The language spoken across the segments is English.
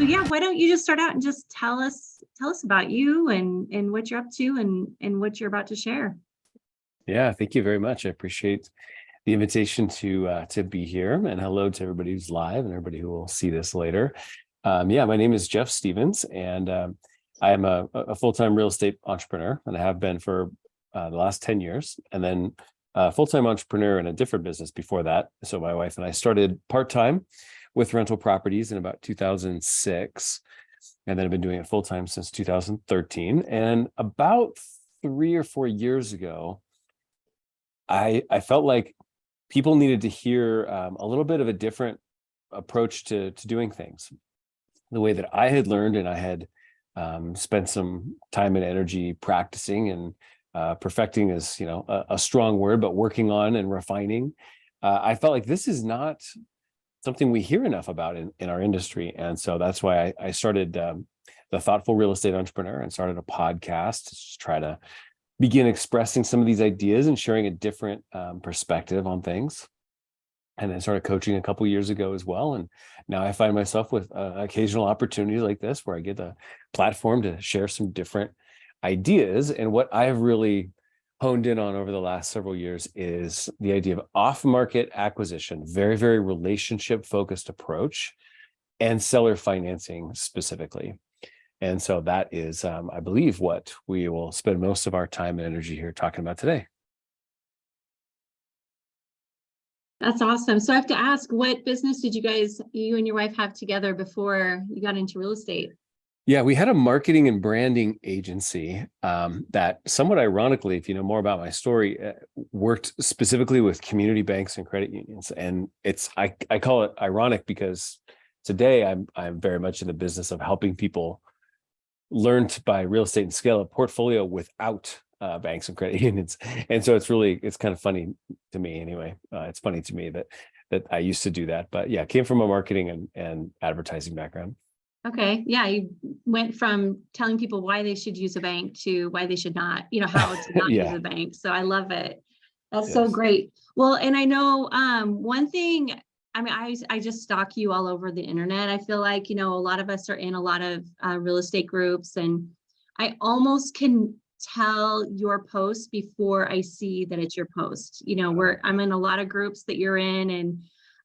yeah, why don't you just start out and just tell us about you and what you're up to and what you're about to share. Yeah, thank you very much. I appreciate the invitation to be here, and hello to everybody who's live and everybody who will see this later. Yeah, my name is Jeff Stevens, and I am a full-time real estate entrepreneur, and I have been for the last 10 years, and then a full-time entrepreneur in a different business before that. So my wife and I started part-time with rental properties in about 2006, and then I've been doing it full-time since 2013. And about 3 or 4 years ago, I felt like people needed to hear a little bit of a different approach to doing things. The way that I had learned, and I had spent some time and energy practicing and perfecting is, a strong word, but working on and refining. I felt like this is not something we hear enough about in our industry. And so that's why I started the Thoughtful Real Estate Entrepreneur and started a podcast to just try to begin expressing some of these ideas and sharing a different perspective on things. And then started coaching a couple years ago as well. And now I find myself with occasional opportunities like this where I get a platform to share some different ideas. And what I've really honed in on over the last several years is the idea of off-market acquisition, very, very relationship-focused approach, and seller financing specifically. And so that is, I believe, what we will spend most of our time and energy here talking about today. That's awesome. So I have to ask, what business did you and your wife have together before you got into real estate? Yeah, we had a marketing and branding agency that somewhat ironically, if you know more about my story, worked specifically with community banks and credit unions. And I call it ironic because today I'm very much in the business of helping people learn to buy real estate and scale a portfolio without banks and credit unions. And so it's kind of funny to me anyway. It's funny to me that I used to do that, but yeah, came from a marketing and advertising background. Okay. Yeah. You went from telling people why they should use a bank to why they should not, how to not Yeah. use a bank. So I love it. That's Yes. so great. Well, and I know one thing, I mean, I just stalk you all over the internet. I feel like, a lot of us are in a lot of real estate groups, and I almost can tell your post before I see that it's your post. I'm in a lot of groups that you're in,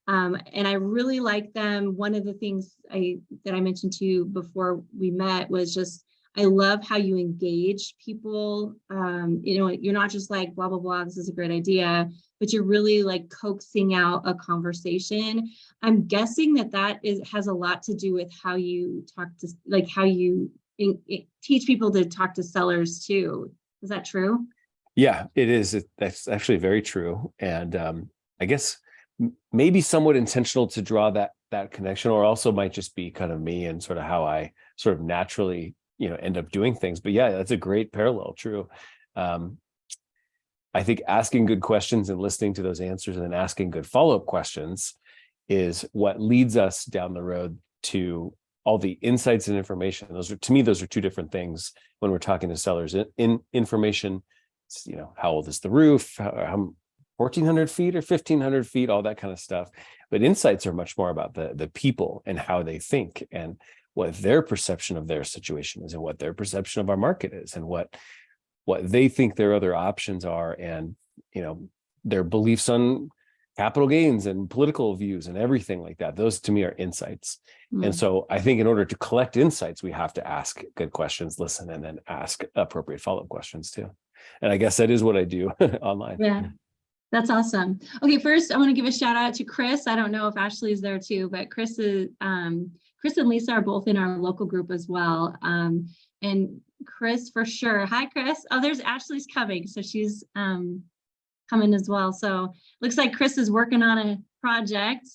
and I really like them. One of the things that I mentioned to you before we met was just, I love how you engage people. You're not just like, blah, blah, blah, this is a great idea, but you're really like coaxing out a conversation. I'm guessing that has a lot to do with how you talk to, like how you teach people to talk to sellers too. Is that true? Yeah, it is. That's actually very true. And I guess maybe somewhat intentional to draw that connection, or also might just be kind of me and sort of how I sort of naturally, end up doing things. But yeah, that's a great parallel. True. I think asking good questions and listening to those answers and then asking good follow-up questions is what leads us down the road to all the insights and information. To me, those are two different things when we're talking to sellers. In information, how old is the roof? How 1,400 feet or 1,500 feet, all that kind of stuff. But insights are much more about the people and how they think and what their perception of their situation is and what their perception of our market is and what they think their other options are, and their beliefs on capital gains and political views and everything like that. Those to me are insights. And so I think in order to collect insights, we have to ask good questions, listen, and then ask appropriate follow-up questions too. And I guess that is what I do online. Yeah. That's awesome. Okay, first I want to give a shout out to Chris. I don't know if Ashley is there too, but Chris and Lisa are both in our local group as well. And Chris for sure. Hi, Chris. Oh, there's Ashley's coming. So she's coming as well. So looks like Chris is working on a project,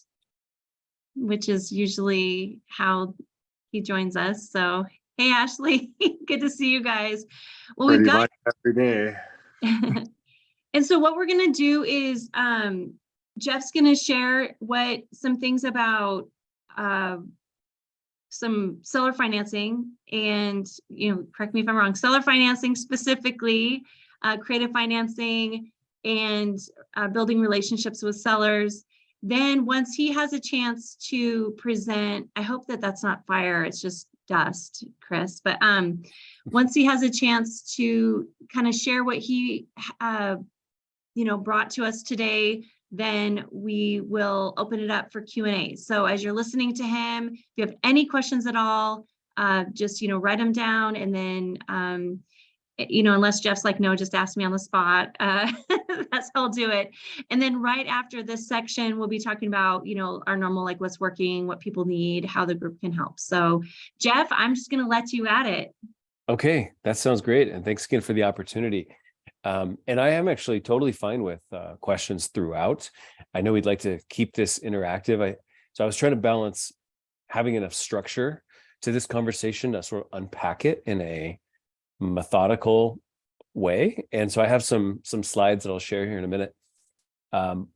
which is usually how he joins us. So, hey, Ashley, good to see you guys. Well, we've got every day. And so what we're going to do is Jeff's going to share some things about some seller financing and, correct me if I'm wrong, seller financing specifically, creative financing, and building relationships with sellers. Then once he has a chance to present, I hope that that's not fire, it's just dust, Chris. But once he has a chance to kind of share what he brought to us today, then we will open it up for Q&A. So as you're listening to him, if you have any questions at all, just write them down, and then unless Jeff's like, no, just ask me on the spot, that's how I'll do it. And then right after this section, we'll be talking about, our normal, like what's working, what people need, how the group can help. So Jeff, I'm just going to let you at it. Okay, that sounds great. And thanks again for the opportunity. And I am actually totally fine with questions throughout. I know we'd like to keep this interactive. So I was trying to balance having enough structure to this conversation to sort of unpack it in a methodical way. And so I have some slides that I'll share here in a minute.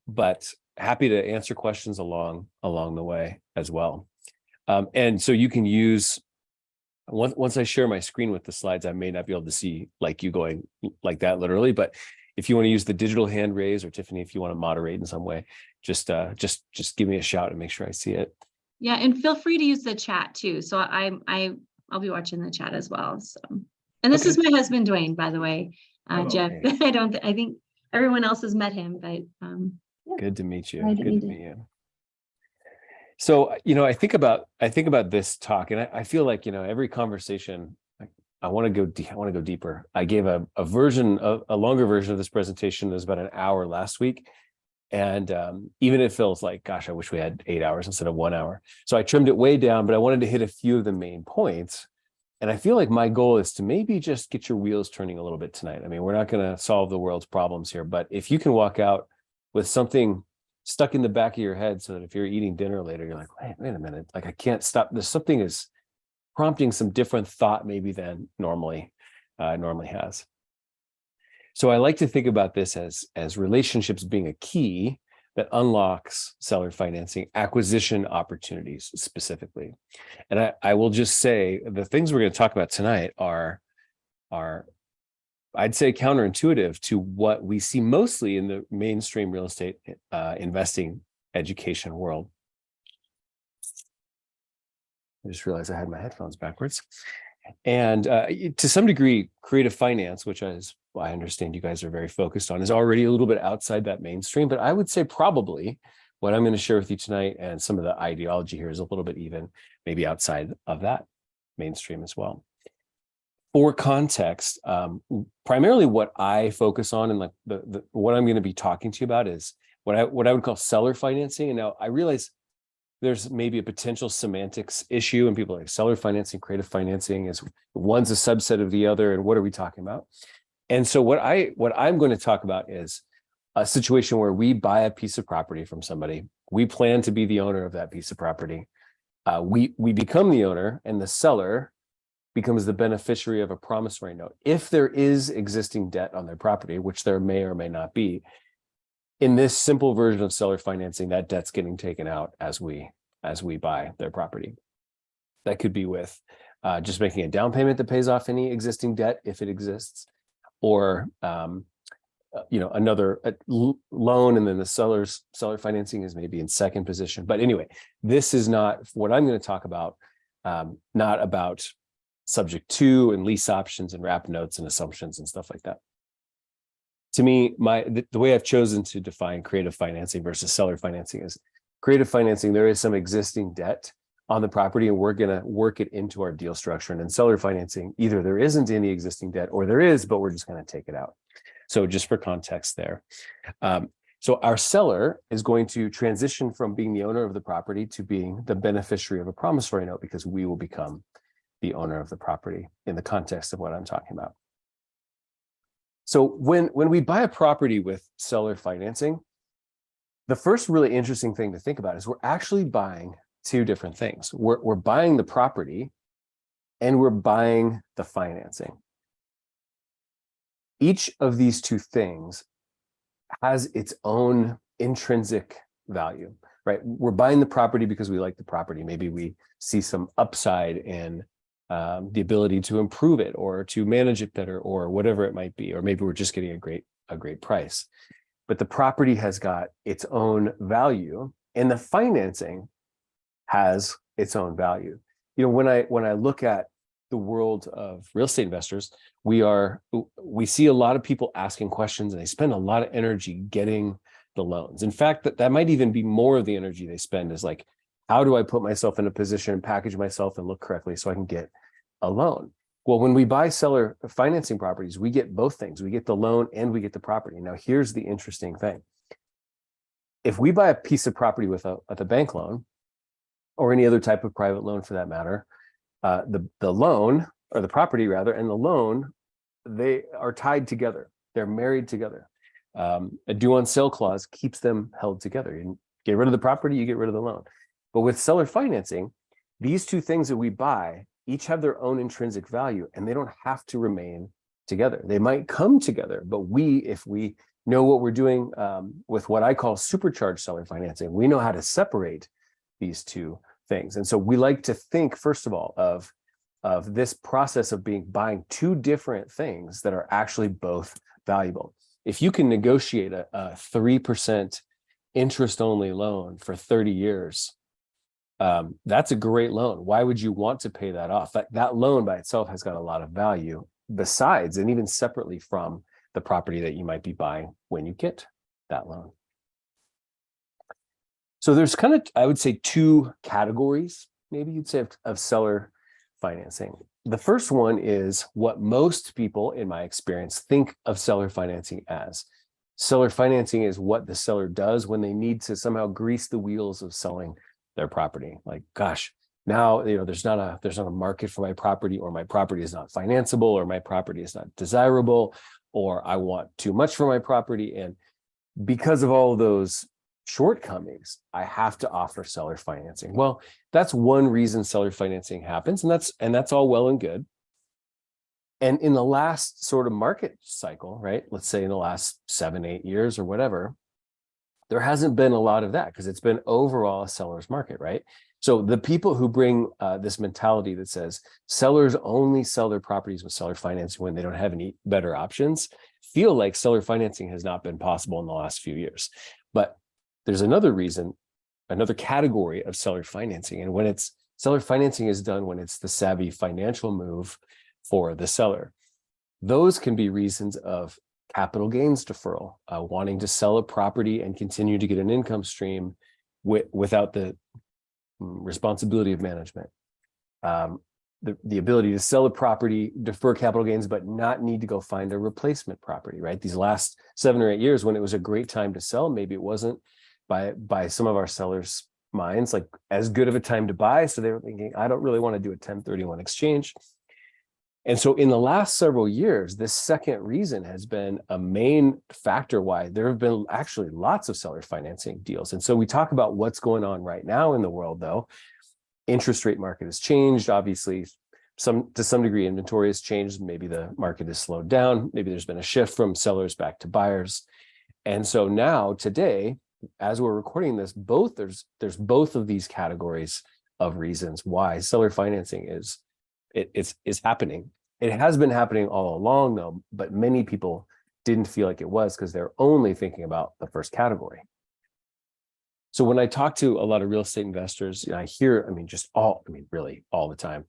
But happy to answer questions along the way as well. And so you can use, once I share my screen with the slides, I may not be able to see like you going like that literally, but if you want to use the digital hand raise, or Tiffany, if you want to moderate in some way, just give me a shout and make sure I see it. Yeah, and feel free to use the chat too. So I'll be watching the chat as well. So, and this is my husband, Dwayne, by the way, Jeff. I think everyone else has met him, but yeah. Good to meet you. Good to meet you. So, I think about this talk, and I feel like, every conversation, I want to go deeper. I gave a longer version of this presentation. It was about an hour last week. And even it feels like, gosh, I wish we had 8 hours instead of 1 hour. So I trimmed it way down, but I wanted to hit a few of the main points. And I feel like my goal is to maybe just get your wheels turning a little bit tonight. I mean, we're not going to solve the world's problems here, but if you can walk out with something stuck in the back of your head, so that if you're eating dinner later, you're like, wait a minute, like I can't stop. There's something is prompting some different thought maybe than normally has. So I like to think about this as relationships being a key that unlocks seller financing acquisition opportunities specifically. And I will just say the things we're going to talk about tonight are I'd say counterintuitive to what we see mostly in the mainstream real estate investing education world. I just realized I had my headphones backwards. And to some degree, creative finance, which I understand you guys are very focused on, is already a little bit outside that mainstream. But I would say probably what I'm going to share with you tonight and some of the ideology here is a little bit even maybe outside of that mainstream as well. For context, primarily what I focus on and like what I'm going to be talking to you about is what I would call seller financing. And now I realize there's maybe a potential semantics issue, and people are like, seller financing, creative financing, is one's a subset of the other, and what are we talking about? And so what I'm going to talk about is a situation where we buy a piece of property from somebody. We plan to be the owner of that piece of property. We become the owner, and the seller becomes the beneficiary of a promissory note. If there is existing debt on their property, which there may or may not be, in this simple version of seller financing, that debt's getting taken out as we buy their property. That could be with just making a down payment that pays off any existing debt if it exists, or another loan, and then the seller financing is maybe in second position. But anyway, this is not what I'm going to talk about. Not about subject to and lease options and wrap notes and assumptions and stuff like that. To me, the way I've chosen to define creative financing versus seller financing is creative financing. There is some existing debt on the property, and we're going to work it into our deal structure. And in seller financing, either there isn't any existing debt or there is, but we're just going to take it out. So just for context there. So our seller is going to transition from being the owner of the property to being the beneficiary of a promissory note, because we will become the owner of the property in the context of what I'm talking about. So when we buy a property with seller financing, the first really interesting thing to think about is we're actually buying two different things. We're buying the property and we're buying the financing. Each of these two things has its own intrinsic value, right? We're buying the property because we like the property. Maybe we see some upside in the ability to improve it or to manage it better or whatever it might be, or maybe we're just getting a great price. But the property has got its own value And the financing has its own value. When I look at the world of real estate investors, we see a lot of people asking questions, and they spend a lot of energy getting the loans. In fact, that might even be more of the energy they spend is like, how do I put myself in a position and package myself and look correctly so I can get a loan? Well, when we buy seller financing properties, we get both things. We get the loan and we get the property. Now, here's the interesting thing. If we buy a piece of property with a bank loan, or any other type of private loan for that matter, the loan, or the property rather, and the loan, they are tied together. They're married together. A due on sale clause keeps them held together. You get rid of the property, you get rid of the loan. But with seller financing, these two things that we buy each have their own intrinsic value, and they don't have to remain together. They might come together, but if we know what we're doing with what I call supercharged seller financing, we know how to separate these two things. And so we like to think, first of all, of this process of buying two different things that are actually both valuable. If you can negotiate a 3% interest-only loan for 30 years, that's a great loan. Why would you want to pay that off? That loan by itself has got a lot of value besides, and even separately from the property that you might be buying when you get that loan. So there's kind of, I would say, two categories, maybe you'd say, of seller financing. The first one is what most people, in my experience, think of seller financing as. Seller financing is what the seller does when they need to somehow grease the wheels of selling their property. Like, gosh, now there's not a market for my property, or my property is not financeable, or my property is not desirable, or I want too much for my property, and because of all of those shortcomings, I have to offer seller financing. Well, that's one reason seller financing happens, and that's all well and good. And in the last sort of market cycle, right, let's say in the last 7-8 years or whatever, there hasn't been a lot of that because it's been overall a seller's market, right? So the people who bring this mentality that says sellers only sell their properties with seller financing when they don't have any better options feel like seller financing has not been possible in the last few years. But there's another reason, another category of seller financing. And when seller financing is done when it's the savvy financial move for the seller, those can be reasons of capital gains deferral, wanting to sell a property and continue to get an income stream without the responsibility of management. The ability to sell a property, defer capital gains, but not need to go find a replacement property, right? These last 7 or 8 years, when it was a great time to sell, maybe it wasn't by some of our sellers' minds like as good of a time to buy. So they were thinking, I don't really want to do a 1031 exchange. And so in the last several years, this second reason has been a main factor why there have been actually lots of seller financing deals. And so we talk about what's going on right now in the world, though. Interest rate market has changed. Obviously, to some degree, inventory has changed. Maybe the market has slowed down. Maybe there's been a shift from sellers back to buyers. And so now today, as we're recording this, there's both of these categories of reasons why seller financing is happening. It has been happening all along, though, but many people didn't feel like it was because they're only thinking about the first category. So when I talk to a lot of real estate investors, I hear, really all the time,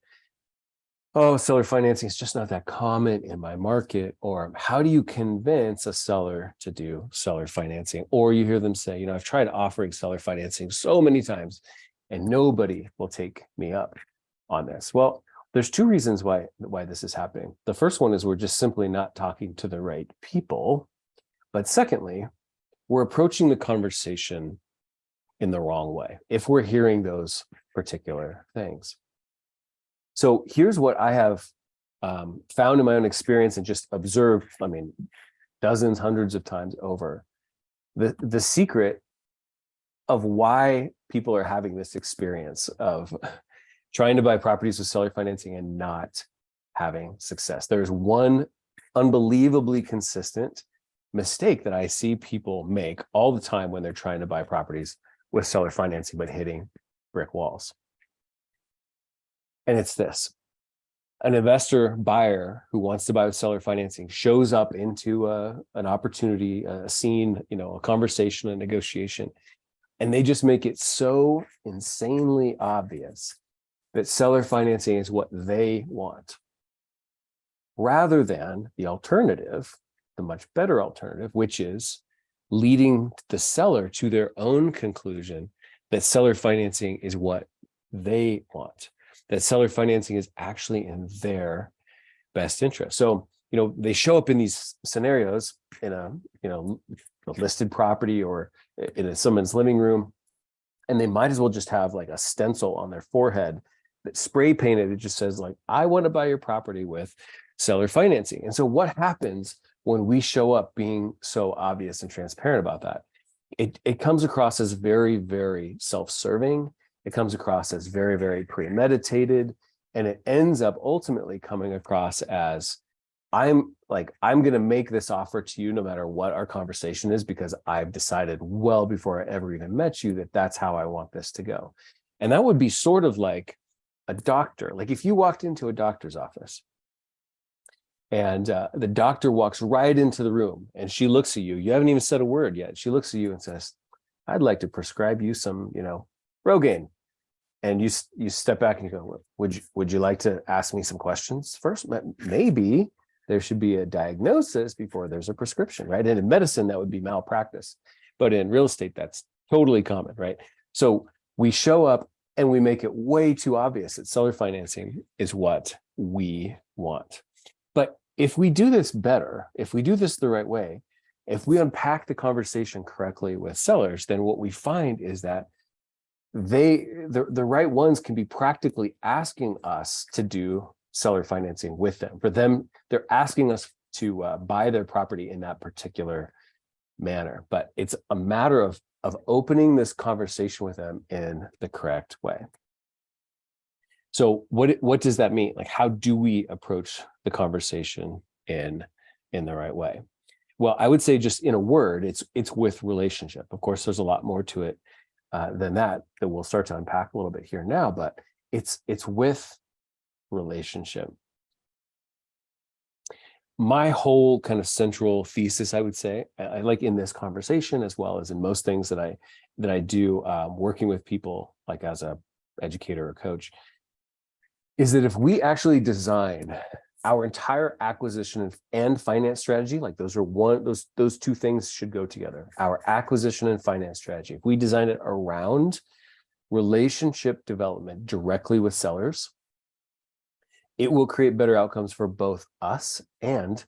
oh, seller financing is just not that common in my market, or how do you convince a seller to do seller financing? Or you hear them say, I've tried offering seller financing so many times and nobody will take me up on this. Well, there's two reasons why this is happening. The first one is we're just simply not talking to the right people. But secondly, we're approaching the conversation in the wrong way if we're hearing those particular things. So here's what I have found in my own experience and just observed, dozens, hundreds of times over. The secret of why people are having this experience of trying to buy properties with seller financing and not having success. There's one unbelievably consistent mistake that I see people make all the time when they're trying to buy properties with seller financing, but hitting brick walls. And it's this: an investor buyer who wants to buy with seller financing shows up into an opportunity, a scene, a conversation, a negotiation And they just make it so insanely obvious that seller financing is what they want, rather than the alternative, the much better alternative, which is leading the seller to their own conclusion that seller financing is what they want, that seller financing is actually in their best interest. So, they show up in these scenarios in a listed property or in someone's living room, and they might as well just have like a stencil on their forehead that spray painted. It just says like, I want to buy your property with seller financing. And so what happens when we show up being so obvious and transparent about that? It comes across as very, very self-serving. It comes across as very, very premeditated. And it ends up ultimately coming across as, I'm going to make this offer to you no matter what our conversation is, because I've decided well before I ever even met you that that's how I want this to go. And that would be sort of like a doctor. Like if you walked into a doctor's office and the doctor walks right into the room and she looks at you, you haven't even said a word yet. She looks at you and says, I'd like to prescribe you some, Rogaine. And you step back and you go, would you like to ask me some questions first? Maybe there should be a diagnosis before there's a prescription, right? And in medicine, that would be malpractice. But in real estate, that's totally common, right? So we show up and we make it way too obvious that seller financing is what we want. But if we do this better, if we do this the right way, if we unpack the conversation correctly with sellers, then what we find is that the right ones can be practically asking us to do seller financing with them. For them, they're asking us to buy their property in that particular manner. But it's a matter of opening this conversation with them in the correct way. So what does that mean? Like, how do we approach the conversation in the right way? Well, I would say just in a word, it's with relationship. Of course, there's a lot more to it than that we'll start to unpack a little bit here now, but it's with relationship. My whole kind of central thesis, I would say, I like in this conversation as well as in most things that I do working with people, like as a educator or coach, is that if we actually design our entire acquisition and finance strategy, like those two things should go together. Our acquisition and finance strategy, if we design it around relationship development directly with sellers, it will create better outcomes for both us and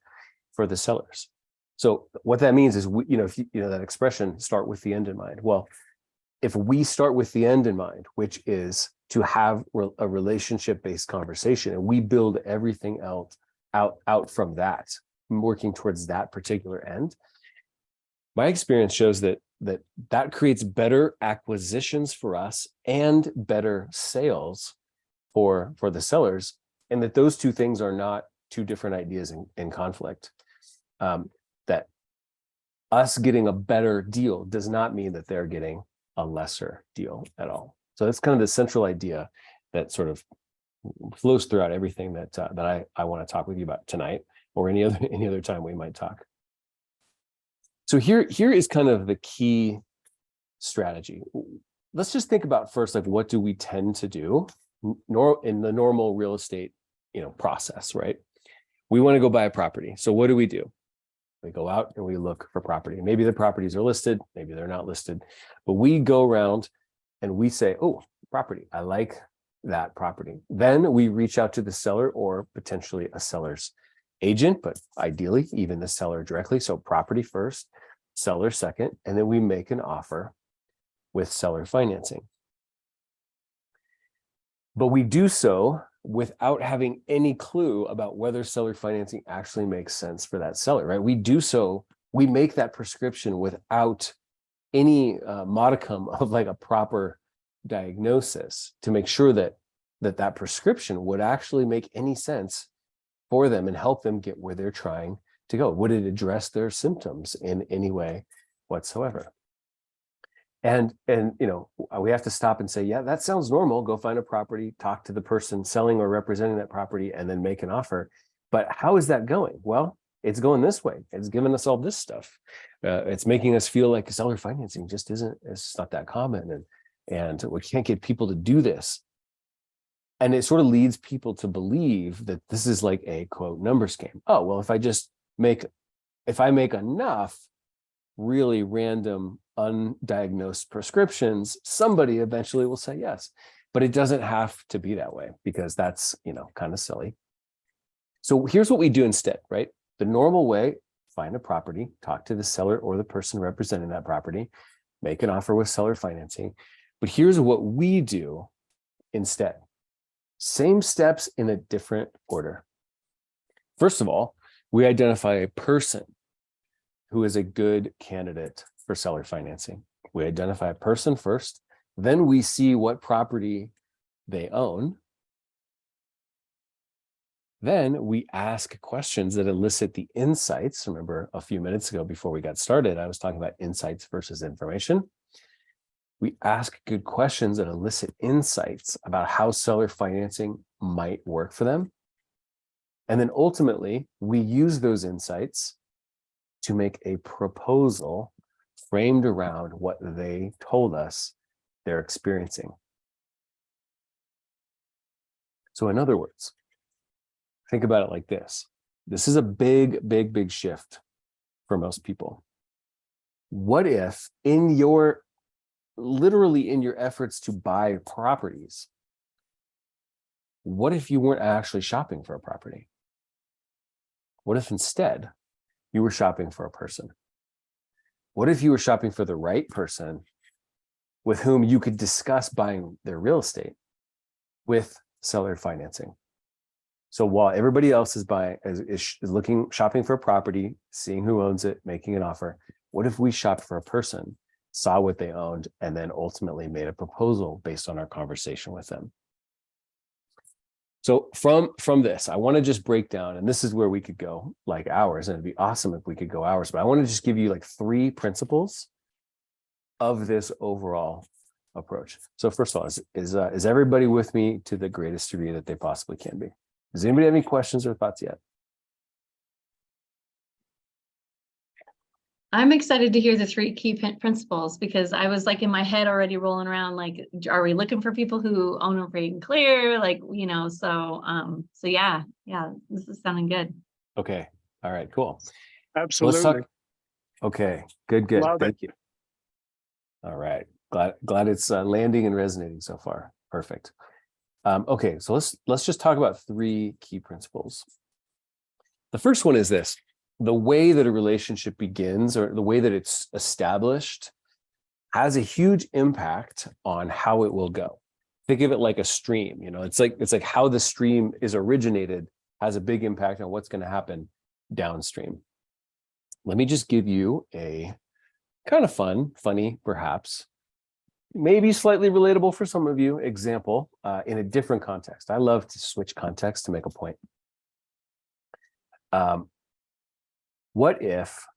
for the sellers. So what that means is, that expression, start with the end in mind. Well, if we start with the end in mind, which is to have a relationship-based conversation, and we build everything else out from that, working towards that particular end, my experience shows that creates better acquisitions for us and better sales for the sellers, and that those two things are not two different ideas in conflict. That us getting a better deal does not mean that they're getting a lesser deal at all. So that's kind of the central idea that sort of flows throughout everything that I want to talk with you about tonight, or any other time we might talk. So here is kind of the key strategy. Let's just think about first, like, what do we tend to do in the normal real estate, process, right? We want to go buy a property. So what do? We go out and we look for property. Maybe the properties are listed, maybe they're not listed, but we go around and we say, oh, property, I like that property. Then we reach out to the seller or potentially a seller's agent, but ideally even the seller directly. So property first, seller second, and then we make an offer with seller financing. But we do so without having any clue about whether seller financing actually makes sense for that seller, right? We make that prescription without any modicum of like a proper diagnosis to make sure that prescription would actually make any sense for them and help them get where they're trying to go. Would it address their symptoms in any way whatsoever? And we have to stop and say, yeah, that sounds normal. Go find a property, talk to the person selling or representing that property, and then make an offer. But how is that going? Well, it's going this way. It's giving us all this stuff. It's making us feel like seller financing just isn't, it's not that common. And we can't get people to do this. And it sort of leads people to believe that this is like a quote numbers game. Oh, well, if I make enough really random, undiagnosed prescriptions, somebody eventually will say yes. But it doesn't have to be that way, because that's, kind of silly. So here's what we do instead, right? The normal way: find a property, talk to the seller or the person representing that property, make an offer with seller financing. But here's what we do instead. Same steps in a different order. First of all, we identify a person who is a good candidate for seller financing. We identify a person first, then we see what property they own. Then we ask questions that elicit the insights. Remember, a few minutes ago before we got started, I was talking about insights versus information. We ask good questions that elicit insights about how seller financing might work for them. And then ultimately, we use those insights to make a proposal framed around what they told us they're experiencing. So in other words, think about it like this. This is a big, big, big shift for most people. What if literally in your efforts to buy properties, what if you weren't actually shopping for a property? What if instead you were shopping for a person? What if you were shopping for the right person with whom you could discuss buying their real estate with seller financing? So while everybody else is shopping for a property, seeing who owns it, making an offer, what if we shopped for a person, saw what they owned, and then ultimately made a proposal based on our conversation with them? So from this, I want to just break down, and this is where we could go like hours, and it'd be awesome if we could go hours, but I want to just give you like 3 principles of this overall approach. So first of all, is everybody with me to the greatest degree that they possibly can be? Does anybody have any questions or thoughts yet? I'm excited to hear the 3 key principles, because I was like in my head already rolling around, like, are we looking for people who own them free and clear? Like, so yeah, this is sounding good. Okay. All right, cool. Absolutely. Let's talk. Okay, good. Love Thank you. All right. Glad it's landing and resonating so far. Perfect. Okay, so let's just talk about 3 key principles. The first one is this: the way that a relationship begins, or the way that it's established, has a huge impact on how it will go. Think of it like a stream. It's like how the stream is originated has a big impact on what's going to happen downstream. Let me just give you a kind of funny, perhaps, maybe slightly relatable for some of you, example in a different context. I love to switch context to make a point. What if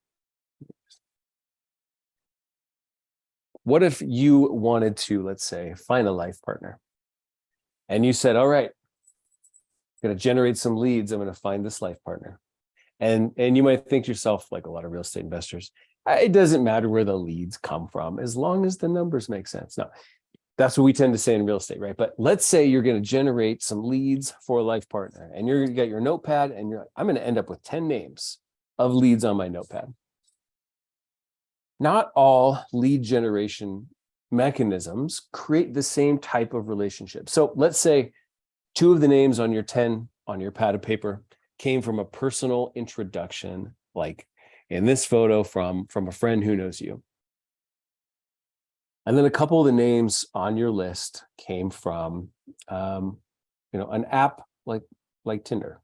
you wanted to, let's say, find a life partner, and you said, all right, I'm going to generate some leads. I'm going to find this life partner. And you might think to yourself, like a lot of real estate investors, it doesn't matter where the leads come from, as long as the numbers make sense. No, that's what we tend to say in real estate, right? But let's say you're going to generate some leads for a life partner, and you got your notepad, and you're like, I'm going to end up with 10 names of leads on my notepad. Not all lead generation mechanisms create the same type of relationship. So let's say 2 of the names on your 10 on your pad of paper came from a personal introduction, like in this photo from a friend who knows you. And then a couple of the names on your list came from an app like Tinder.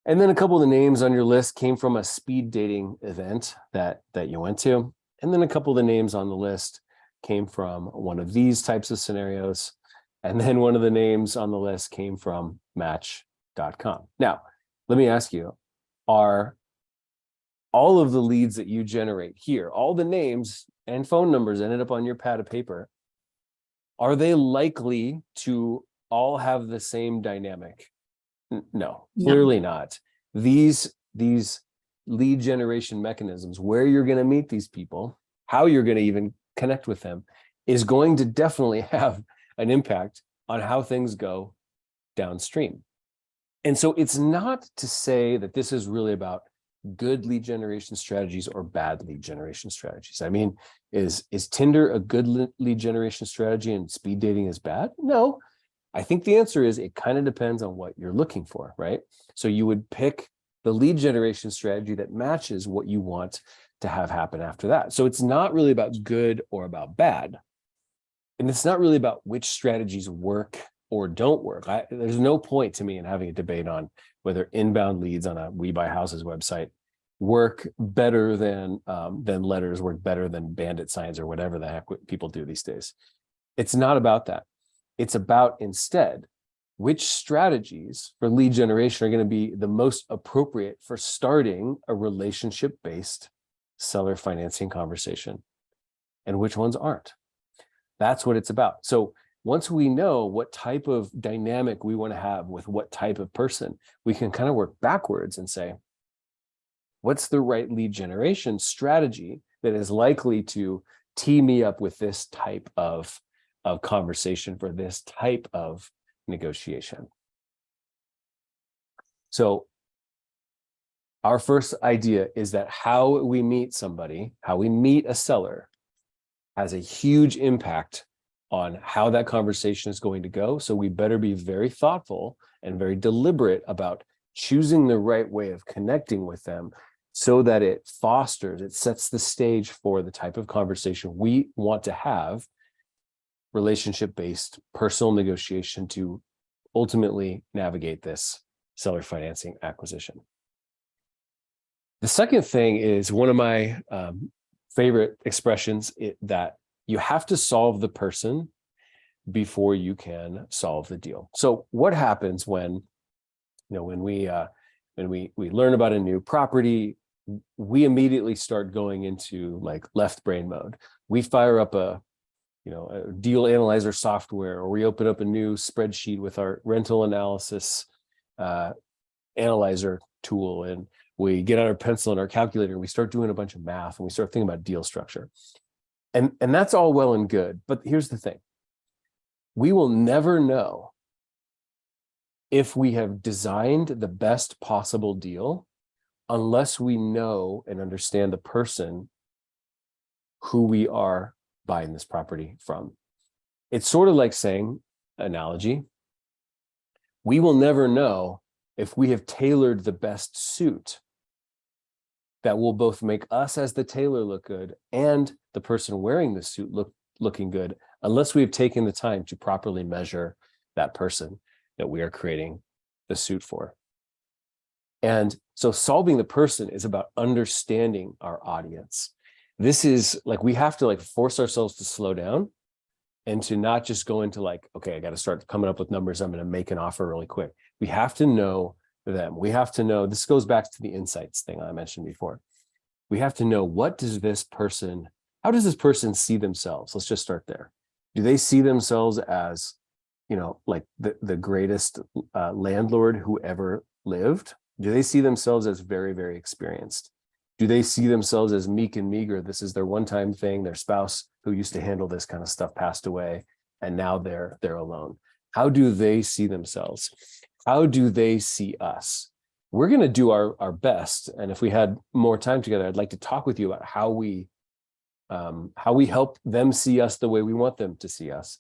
And then a couple of the names on your list came from a speed dating event that you went to. And then a couple of the names on the list came from one of these types of scenarios. And then one of the names on the list came from Match.com. Now, let me ask you, are all of the leads that you generate here, all the names and phone numbers ended up on your pad of paper, are they likely to all have the same dynamic? No, clearly not. These these lead generation mechanisms, where you're going to meet these people, how you're going to even connect with them, is going to definitely have an impact on how things go downstream. And so it's not to say that this is really about good lead generation strategies or bad lead generation strategies. I mean, is Tinder a good lead generation strategy and speed dating is bad? No. I think the answer is it kind of depends on what you're looking for, right? So you would pick the lead generation strategy that matches what you want to have happen after that. So it's not really about good or about bad. And it's not really about which strategies work or don't work. There's no point to me in having a debate on whether inbound leads on a We Buy Houses website work better than letters, work better than bandit signs, or whatever the heck people do these days. It's not about that. It's about instead which strategies for lead generation are going to be the most appropriate for starting a relationship-based seller financing conversation, and which ones aren't. That's what it's about. So once we know what type of dynamic we want to have with what type of person, we can kind of work backwards and say, what's the right lead generation strategy that is likely to tee me up with this type of conversation for this type of negotiation? So our first idea is that how we meet somebody, how we meet a seller, has a huge impact on how that conversation is going to go. So we better be very thoughtful and very deliberate about choosing the right way of connecting with them so that it fosters, it sets the stage for the type of conversation we want to have, relationship-based personal negotiation, to ultimately navigate this seller financing acquisition. The second thing is one of my favorite expressions, that you have to solve the person before you can solve the deal. So what happens when we learn about a new property, we immediately start going into like left brain mode. We fire up a deal analyzer software, or we open up a new spreadsheet with our rental analysis analyzer tool, and we get out our pencil and our calculator, and we start doing a bunch of math, and we start thinking about deal structure. And that's all well and good. But here's the thing. We will never know if we have designed the best possible deal unless we know and understand the person who we are buying this property from. It's sort of like saying, analogy, we will never know if we have tailored the best suit that will both make us as the tailor look good and the person wearing the suit looking good, unless we've taken the time to properly measure that person that we are creating the suit for. And so solving the person is about understanding our audience. This is like, we have to force ourselves to slow down and to not just go into okay, I got to start coming up with numbers. I'm going to make an offer really quick. We have to know them. We have to know, this goes back to the insights thing I mentioned before. We have to know, how does this person see themselves? Let's just start there. Do they see themselves as, like the greatest landlord who ever lived? Do they see themselves as very, very experienced? Do they see themselves as meek and meager? This is their one-time thing. Their spouse who used to handle this kind of stuff passed away, and now they're alone. How do they see themselves? How do they see us? We're going to do our best. And if we had more time together, I'd like to talk with you about how we help them see us the way we want them to see us.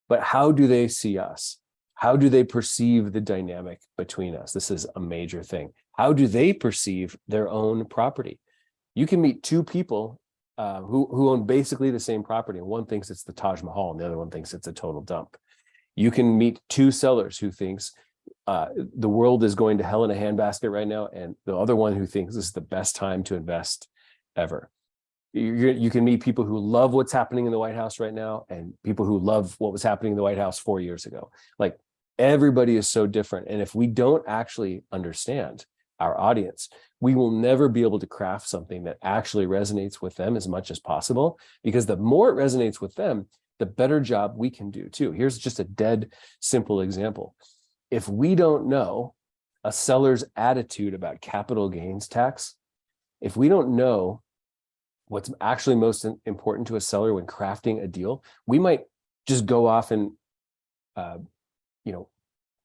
But how do they see us? How do they perceive the dynamic between us? This is a major thing. How do they perceive their own property? You can meet two people who own basically the same property, and one thinks it's the Taj Mahal and the other one thinks it's a total dump. You can meet two sellers who thinks the world is going to hell in a handbasket right now, and the other one who thinks this is the best time to invest ever. You can meet people who love what's happening in the White House right now and people who love what was happening in the White House 4 years ago. Like, everybody is so different. And if we don't actually understand our audience, we will never be able to craft something that actually resonates with them as much as possible, because the more it resonates with them, the better job we can do too. Here's just a dead simple example. If we don't know a seller's attitude about capital gains tax, if we don't know what's actually most important to a seller when crafting a deal, we might just go off and,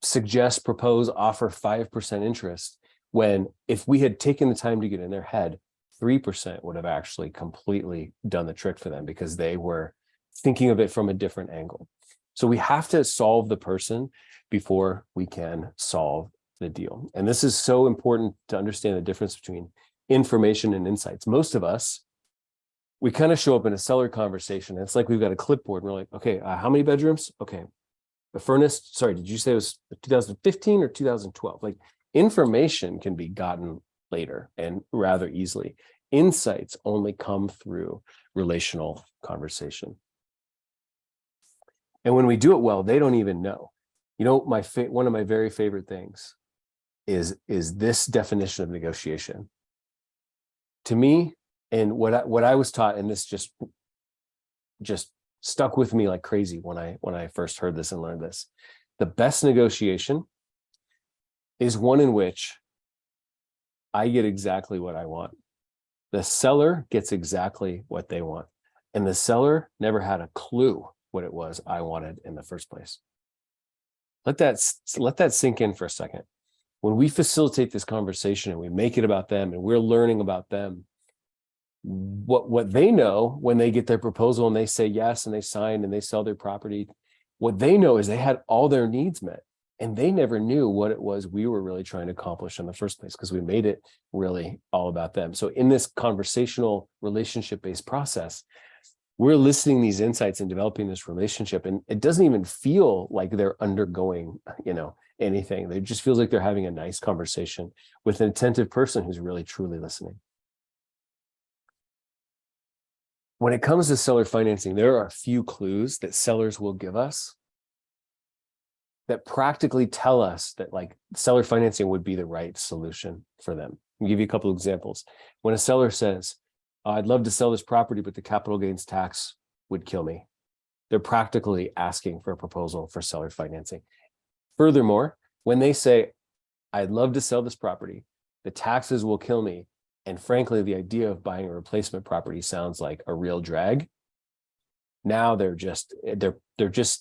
suggest, propose, offer 5% interest, when if we had taken the time to get in their head, 3% would have actually completely done the trick for them, because they were thinking of it from a different angle. So we have to solve the person before we can solve the deal. And this is so important to understand the difference between information and insights. Most of us, we kind of show up in a seller conversation. And it's like we've got a clipboard and we're like, okay, how many bedrooms? Okay. The furnace, sorry, did you say it was 2015 or 2012? Like, information can be gotten later and rather easily. Insights only come through relational conversation. And when we do it well, they don't even know. One of my very favorite things is this definition of negotiation. To me, and what I was taught, and this just stuck with me like crazy when I first heard this and learned this. The best negotiation is one in which I get exactly what I want. The seller gets exactly what they want. And the seller never had a clue what it was I wanted in the first place. Let that sink in for a second. When we facilitate this conversation and we make it about them and we're learning about them, what they know when they get their proposal and they say yes and they sign and they sell their property, what they know is they had all their needs met, and they never knew what it was we were really trying to accomplish in the first place, because we made it really all about them. So in this conversational relationship-based process, we're listening these insights and developing this relationship, and it doesn't even feel like they're undergoing, anything. It just feels like they're having a nice conversation with an attentive person who's really truly listening. When it comes to seller financing, there are a few clues that sellers will give us that practically tell us that seller financing would be the right solution for them. I'll give you a couple of examples. When a seller says, I'd love to sell this property, but the capital gains tax would kill me, they're practically asking for a proposal for seller financing. Furthermore, when they say, I'd love to sell this property, the taxes will kill me, and frankly, the idea of buying a replacement property sounds like a real drag, now they're just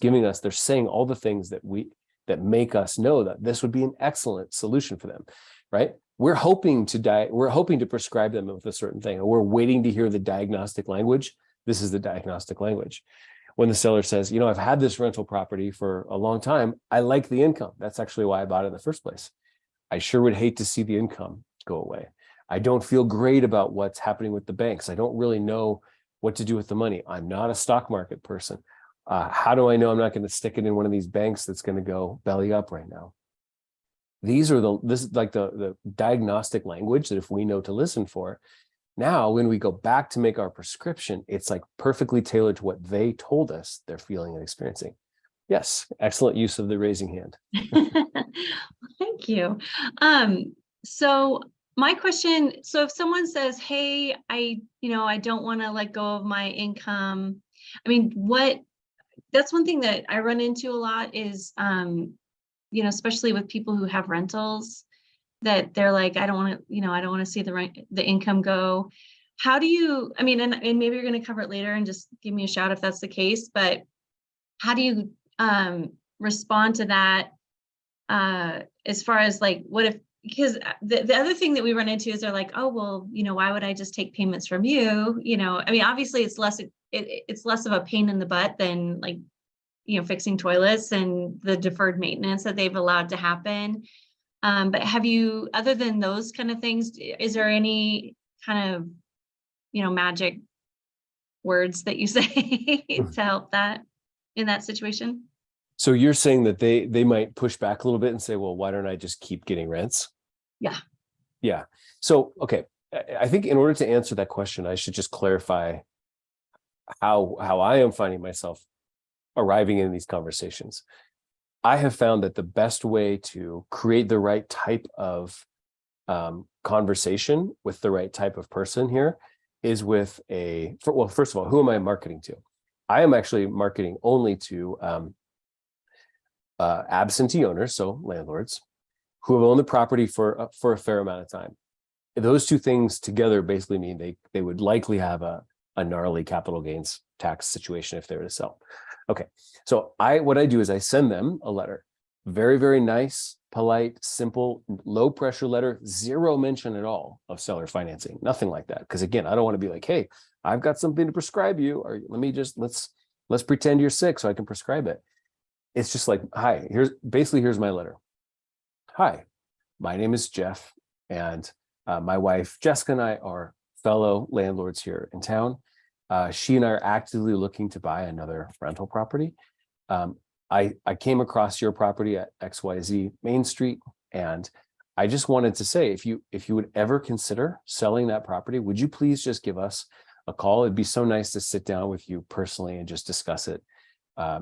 giving us, they're saying all the things that make us know that this would be an excellent solution for them, right? We're hoping to prescribe them with a certain thing, and we're waiting to hear the diagnostic language. This is the diagnostic language. When the seller says, I've had this rental property for a long time, I like the income. That's actually why I bought it in the first place. I sure would hate to see the income go away. I don't feel great about what's happening with the banks. I don't really know what to do with the money. I'm not a stock market person. How do I know I'm not going to stick it in one of these banks that's going to go belly up right now? This is like the diagnostic language that if we know to listen for, now when we go back to make our prescription, it's like perfectly tailored to what they told us they're feeling and experiencing. Yes, excellent use of the raising hand. Thank you. So my question, so if someone says, hey, I don't want to let go of my income. I mean, that's one thing that I run into a lot is, especially with people who have rentals, that they're like, I don't want to see the income go. How do you, and maybe you're going to cover it later and just give me a shout if that's the case, but how do you respond to that as far as what if, because the other thing that we run into is they're like, oh, well, why would I just take payments from you? Obviously it's less of a pain in the butt than fixing toilets and the deferred maintenance that they've allowed to happen. But have you, other than those kind of things, is there any kind of, magic words that you say to help that in that situation? So you're saying that they might push back a little bit and say, well, why don't I just keep getting rents? Yeah. Yeah. So, okay. I think in order to answer that question, I should just clarify how I am finding myself arriving in these conversations. I have found that the best way to create the right type of conversation with the right type of person here is with first of all, who am I marketing to? I am actually marketing only to absentee owners, so landlords, who have owned the property for a fair amount of time. Those two things together basically mean they would likely have a gnarly capital gains tax situation if they were to sell. Okay, so what I do is I send them a letter, very, very nice, polite, simple, low pressure letter, zero mention at all of seller financing, nothing like that. Because again, I don't want to be like, hey, I've got something to prescribe you, or let's pretend you're sick so I can prescribe it. It's just like, hi, here's my letter. Hi, my name is Jeff, and my wife Jessica and I are fellow landlords here in town. She and I are actively looking to buy another rental property. I came across your property at XYZ Main Street, and I just wanted to say, if you would ever consider selling that property, would you please just give us a call? It'd be so nice to sit down with you personally and just discuss it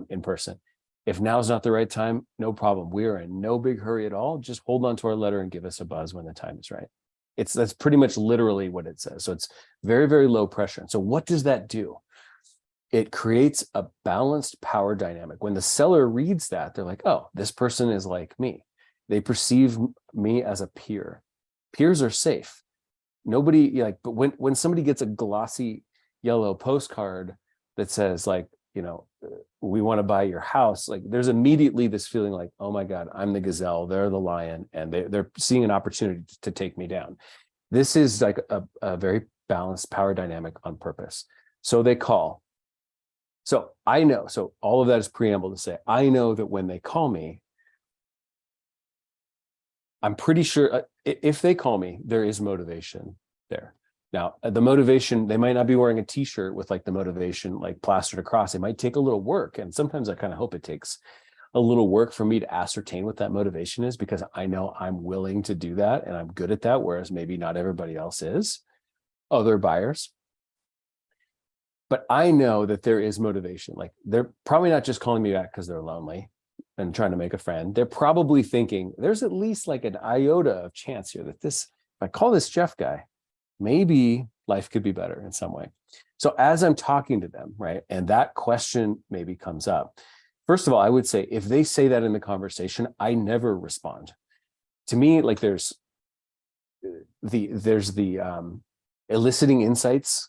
in person. If now's not the right time, no problem. We are in no big hurry at all. Just hold on to our letter and give us a buzz when the time is right. That's pretty much literally what it says. So it's very, very low pressure. And so what does that do? It creates a balanced power dynamic. When the seller reads that, they're like, oh, this person is like me. They perceive me as a peer. Peers are safe. Nobody but when somebody gets a glossy yellow postcard that says like, we want to buy your house, like there's immediately this feeling like, oh my God, I'm the gazelle, they're the lion, and they're seeing an opportunity to take me down. This is like a very balanced power dynamic on purpose. So they call. So I know, so all of that is preamble to say, I know that when they call me, I'm pretty sure if they call me, there is motivation there. Now, the motivation, they might not be wearing a t-shirt with like the motivation like plastered across. It might take a little work. And sometimes I kind of hope it takes a little work for me to ascertain what that motivation is, because I know I'm willing to do that and I'm good at that, whereas maybe not everybody else is, other buyers. But I know that there is motivation. Like they're probably not just calling me back because they're lonely and trying to make a friend. They're probably thinking there's at least like an iota of chance here that if I call this Jeff guy, maybe life could be better in some way. So as I'm talking to them, right, and that question maybe comes up, first of all, I would say if they say that in the conversation, I never respond. To me, like there's the eliciting insights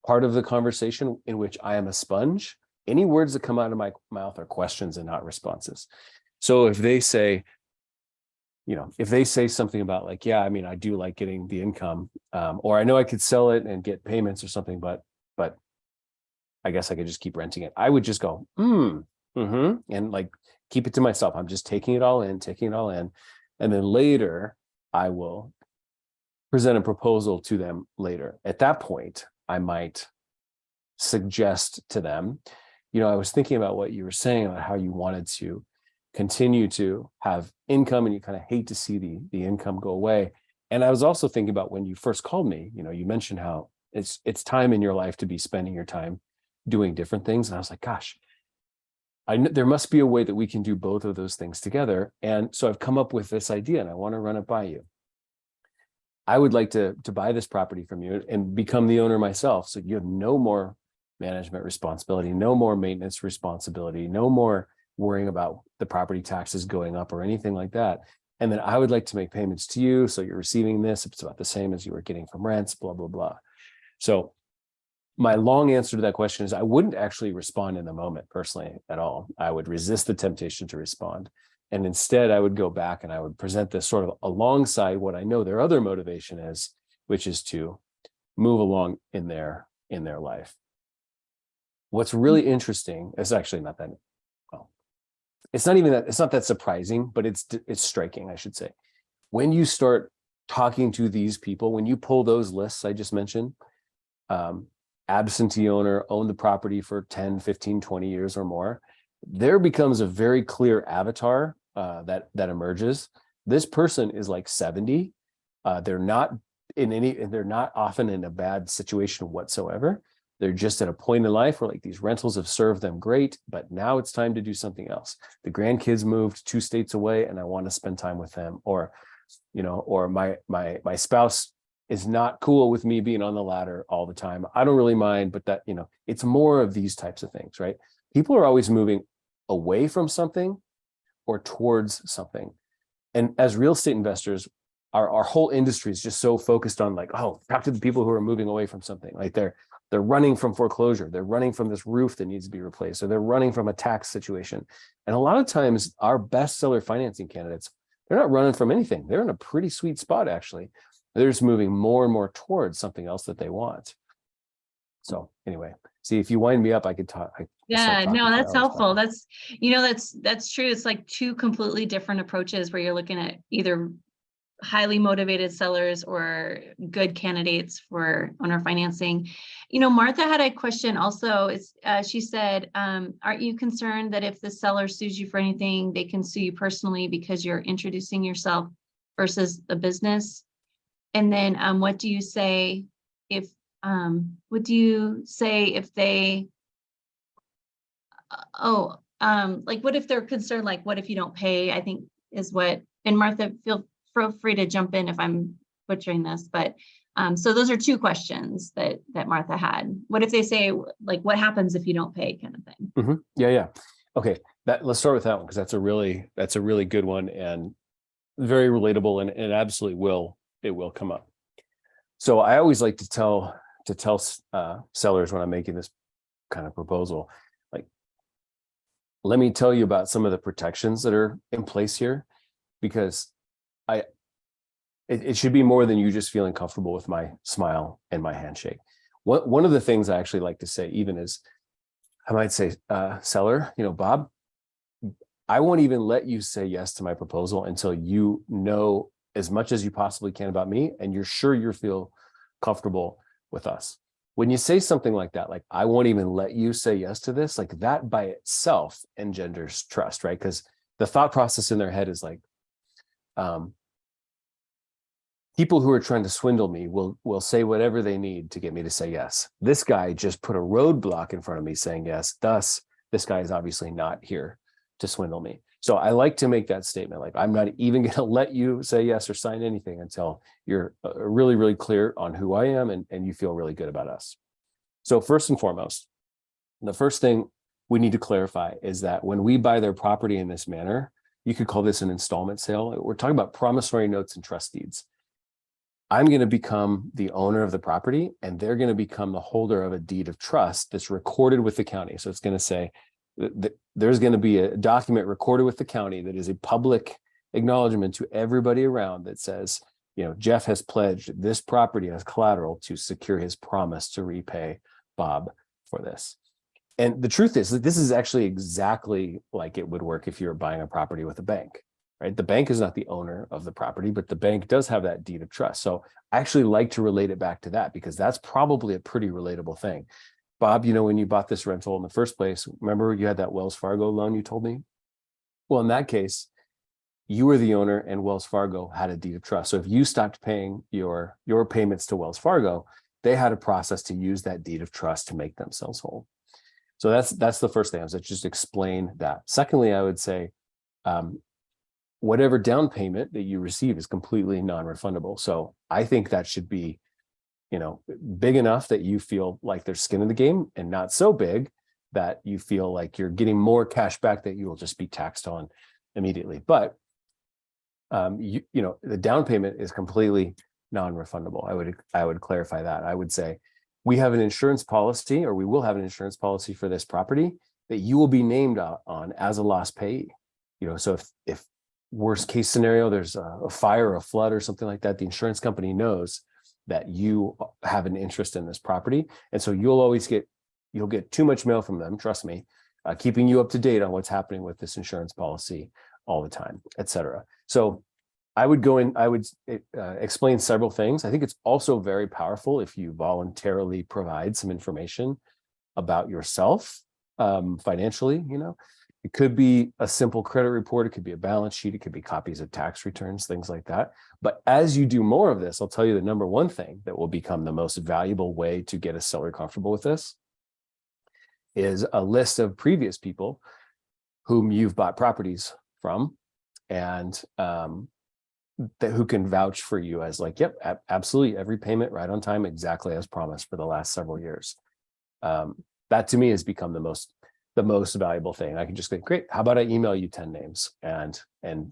part of the conversation in which I am a sponge. Any words that come out of my mouth are questions and not responses. So if they say, if they say something about like, yeah, I mean, I do like getting the income, or I know I could sell it and get payments or something, but I guess I could just keep renting it. I would just go, and like keep it to myself. I'm just taking it all in. And then later I will present a proposal to them later. At that point, I might suggest to them, I was thinking about what you were saying about how you wanted to continue to have income and you kind of hate to see the income go away. And I was also thinking about when you first called me, you mentioned how it's time in your life to be spending your time doing different things. And I was like, gosh, there must be a way that we can do both of those things together. And so I've come up with this idea and I want to run it by you. I would like to buy this property from you and become the owner myself. So you have no more management responsibility, no more maintenance responsibility, no more worrying about the property taxes going up or anything like that. And then I would like to make payments to you. So you're receiving this, it's about the same as you were getting from rents, blah, blah, blah. So my long answer to that question is I wouldn't actually respond in the moment personally at all. I would resist the temptation to respond. And instead I would go back and I would present this sort of alongside what I know their other motivation is, which is to move along in their life. What's really interesting is actually not that, well, it's not that surprising, but it's striking, I should say. When you start talking to these people, when you pull those lists I just mentioned, absentee owner, owned the property for 10, 15, 20 years or more, there becomes a very clear avatar that emerges. This person is like 70. They're not often in a bad situation whatsoever. They're just at a point in life where like these rentals have served them great, but now it's time to do something else. The grandkids moved 2 states away and I want to spend time with them. Or, or my spouse is not cool with me being on the ladder all the time. I don't really mind, but that, it's more of these types of things, right? People are always moving away from something or towards something. And as real estate investors, our whole industry is just so focused on like, oh, talk to the people who are moving away from something. Like they're running from foreclosure, they're running from this roof that needs to be replaced, or they're running from a tax situation. And a lot of times our best seller financing candidates, they're not running from anything. They're in a pretty sweet spot, actually. They're just moving more and more towards something else that they want. So anyway, see, if you wind me up, I could talk. Yeah, no, that's helpful. But That's true. It's like two completely different approaches where you're looking at either highly motivated sellers or good candidates for owner financing. Martha had a question also. She said, aren't you concerned that if the seller sues you for anything, they can sue you personally because you're introducing yourself versus the business? And then what do you say if they, like what if they're concerned, like what if you don't pay, I think is what, and Martha, feel free to jump in if I'm butchering this, but so those are two questions that Martha had. What if they say, like, what happens if you don't pay, kind of thing? Mm-hmm. Yeah. Okay, let's start with that one, because that's a really good one and very relatable, and it absolutely will come up. So I always like to tell sellers when I'm making this kind of proposal, like, let me tell you about some of the protections that are in place here, because it should be more than you just feeling comfortable with my smile and my handshake. One of the things I actually like to say even is, I might say, seller, Bob, I won't even let you say yes to my proposal until you know as much as you possibly can about me, and you're sure you feel comfortable with us. When you say something like that, like, I won't even let you say yes to this, like that by itself engenders trust, right? Because the thought process in their head is like, people who are trying to swindle me will say whatever they need to get me to say yes. This guy just put a roadblock in front of me saying yes. Thus, this guy is obviously not here to swindle me. So I like to make that statement, like, I'm not even going to let you say yes or sign anything until you're really, really clear on who I am and you feel really good about us. So first and foremost, the first thing we need to clarify is that when we buy their property in this manner, you could call this an installment sale. We're talking about promissory notes and trust deeds. I'm going to become the owner of the property, and they're going to become the holder of a deed of trust that's recorded with the county. So it's going to say that there's going to be a document recorded with the county that is a public acknowledgement to everybody around that says, Jeff has pledged this property as collateral to secure his promise to repay Bob for this. And the truth is that this is actually exactly like it would work if you were buying a property with a bank. Right? The bank is not the owner of the property, but the bank does have that deed of trust. So I actually like to relate it back to that, because that's probably a pretty relatable thing. Bob, when you bought this rental in the first place, remember you had that Wells Fargo loan you told me? Well, in that case, you were the owner and Wells Fargo had a deed of trust. So if you stopped paying your payments to Wells Fargo, they had a process to use that deed of trust to make themselves whole. So that's the first thing. I was just explain that. Secondly, I would say, whatever down payment that you receive is completely non-refundable. So I think that should be, big enough that you feel like there's skin in the game, and not so big that you feel like you're getting more cash back that you will just be taxed on immediately. But the down payment is completely non-refundable. I would clarify that. I would say we have an insurance policy, or we will have an insurance policy for this property that you will be named on as a lost payee. So if worst case scenario, there's a fire or a flood or something like that, the insurance company knows that you have an interest in this property. And so you'll get too much mail from them, trust me, keeping you up to date on what's happening with this insurance policy all the time, et cetera. So I would explain several things. I think it's also very powerful if you voluntarily provide some information about yourself financially. It could be a simple credit report. It could be a balance sheet. It could be copies of tax returns, things like that. But as you do more of this, I'll tell you the number one thing that will become the most valuable way to get a seller comfortable with this is a list of previous people whom you've bought properties from, and who can vouch for you as like, yep, absolutely, every payment right on time, exactly as promised for the last several years. That to me has become the the most valuable thing. I can just go, great, how about I email you 10 names and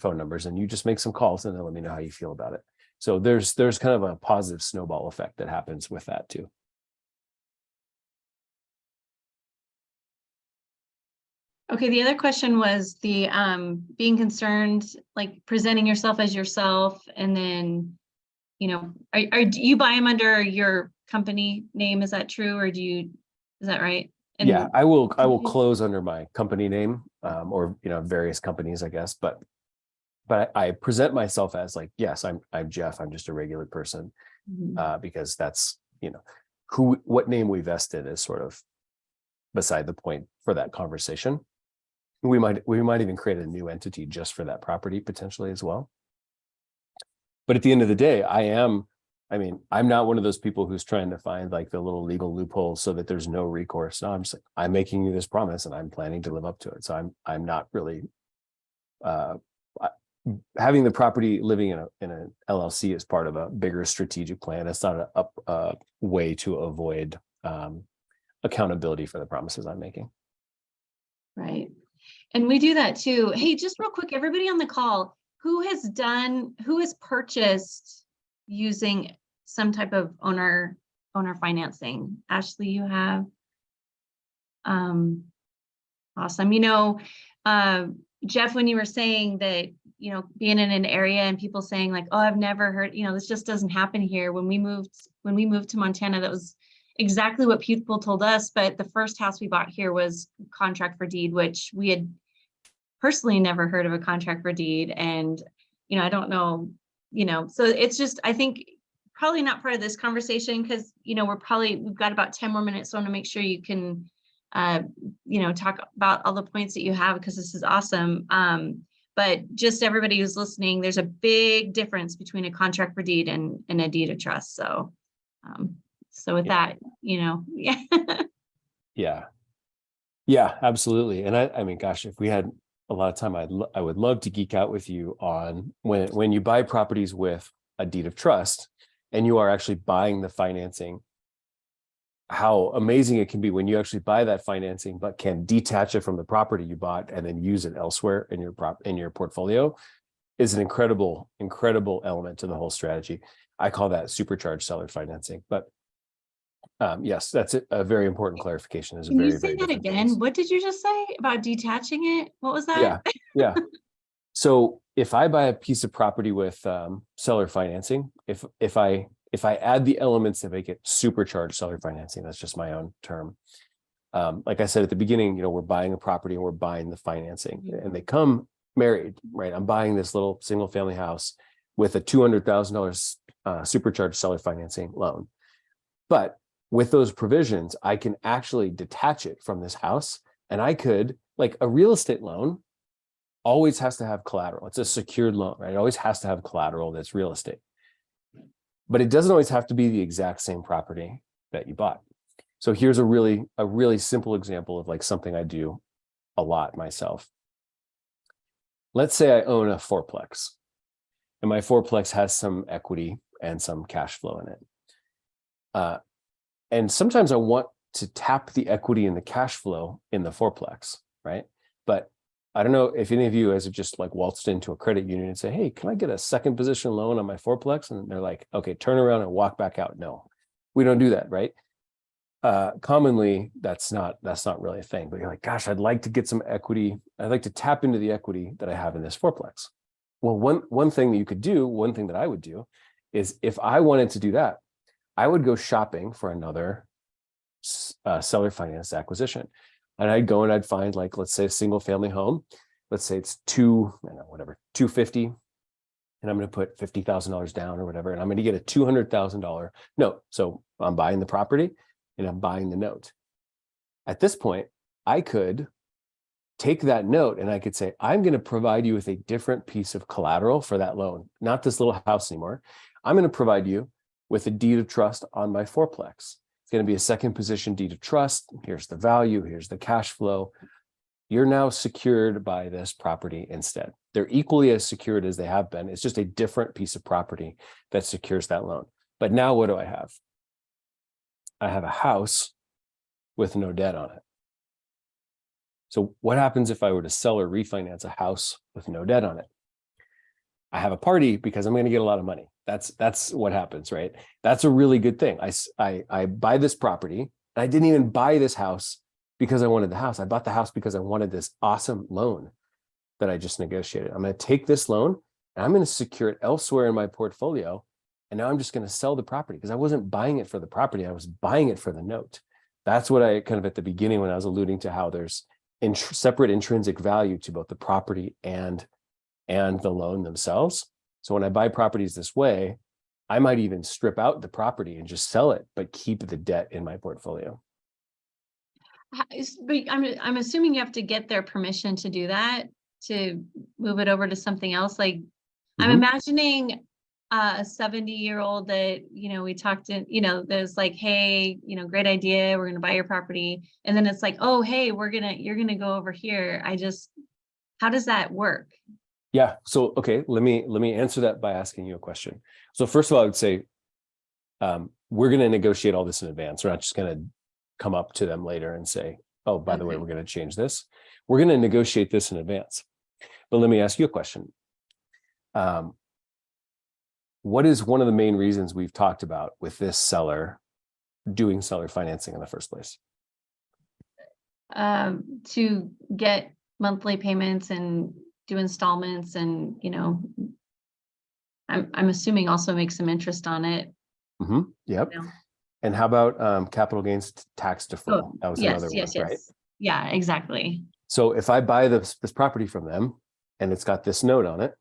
phone numbers, and you just make some calls and then let me know how you feel about it. So there's kind of a positive snowball effect that happens with that too. Okay, the other question was the being concerned, like presenting yourself as yourself, and then, you know, do you buy them under your company name? Is that true, or is that right? And yeah, I will close under my company name, or various companies, I guess, but I present myself as like, yes, I'm Jeff, I'm just a regular person, because that's, what name we vest in is sort of beside the point for that conversation. We might even create a new entity just for that property potentially as well. But at the end of the day, I'm not one of those people who's trying to find like the little legal loopholes so that there's no recourse. No, I'm making you this promise and I'm planning to live up to it. So I'm not really having the property living in an LLC as part of a bigger strategic plan. It's not a way to avoid accountability for the promises I'm making. right. And we do that too. Hey, just real quick, everybody on the call, who has purchased using some type of owner financing? Ashley, you have. Awesome. Jeff, when you were saying that, being in an area and people saying like, oh, I've never heard, this just doesn't happen here. When we moved to Montana, that was exactly what people told us. But the first house we bought here was contract for deed, which we had personally never heard of a contract for deed. And, I don't know, so it's just, I think probably not part of this conversation because, we've got about 10 more minutes. So I want to make sure you can, talk about all the points that you have because this is awesome. But just everybody who's listening, there's a big difference between a contract for deed and a deed of trust. So, with that, yeah. Yeah, absolutely. And I mean, gosh, if we had a lot of time, I would love to geek out with you on when you buy properties with a deed of trust and you are actually buying the financing, how amazing it can be when you actually buy that financing, but can detach it from the property you bought and then use it elsewhere in your portfolio is an incredible element to the whole strategy. I call that supercharged seller financing. But yes, that's a very important clarification. Can you say that again? What did you just say about detaching it? What was that? Yeah. So if I buy a piece of property with seller financing, if I add the elements that make it supercharged seller financing, that's just my own term. Like I said at the beginning, we're buying a property and we're buying the financing, and they come married, right? I'm buying this little single family house with a $200,000 supercharged seller financing loan, but with those provisions, I can actually detach it from this house, and I could, like a real estate loan always has to have collateral. It's a secured loan, right? It always has to have collateral that's real estate. But it doesn't always have to be the exact same property that you bought. So here's a really simple example of like something I do a lot myself. Let's say I own a fourplex, and my fourplex has some equity and some cash flow in it. And sometimes I want to tap the equity and the cash flow in the fourplex, right? But I don't know if any of you guys have just like waltzed into a credit union and say, hey, can I get a second position loan on my fourplex? And they're like, okay, turn around and walk back out. No, we don't do that, right? Commonly, that's not really a thing. But you're like, gosh, I'd like to get some equity. I'd like to tap into the equity that I have in this fourplex. Well, one thing that you could do, one thing that I would do is if I wanted to do that, I would go shopping for another seller finance acquisition. And I'd go and I'd find, like, let's say a single family home. Let's say it's $250. And I'm going to put $50,000 down or whatever. And I'm going to get a $200,000 note. So I'm buying the property and I'm buying the note. At this point, I could take that note and I could say, I'm going to provide you with a different piece of collateral for that loan, not this little house anymore. I'm going to provide you with a deed of trust on my fourplex. It's going to be a second position deed of trust. Here's the value. Here's the cash flow. You're now secured by this property instead. They're equally as secured as they have been. It's just a different piece of property that secures that loan. But now what do I have? I have a house with no debt on it. So what happens if I were to sell or refinance a house with no debt on it? I have a party because I'm going to get a lot of money. That's what happens, right? That's a really good thing. I buy this property. I didn't even buy this house because I wanted the house. I bought the house because I wanted this awesome loan that I just negotiated. I'm going to take this loan and I'm going to secure it elsewhere in my portfolio. And now I'm just going to sell the property because I wasn't buying it for the property. I was buying it for the note. That's what I kind of at the beginning when I was alluding to how there's separate intrinsic value to both the property and the loan themselves. So when I buy properties this way, I might even strip out the property and just sell it, but keep the debt in my portfolio. But I'm assuming you have to get their permission to do that, to move it over to something else. Like I'm imagining a 70-year-old that, we talked to, there's like, hey, great idea. We're going to buy your property. And then it's like, oh, hey, you're going to go over here. How does that work? Yeah. So, okay, let me answer that by asking you a question. So first of all, I would say, we're going to negotiate all this in advance. We're not just going to come up to them later and say, oh, by the way, we're going to change this. We're going to negotiate this in advance. But let me ask you a question. What is one of the main reasons we've talked about with this seller doing seller financing in the first place? To get monthly payments and do installments, and I'm assuming also make some interest on it. Yep. And how about capital gains tax deferral? That was another one, right? Yeah, exactly. So if I buy this property from them and it's got this note on it,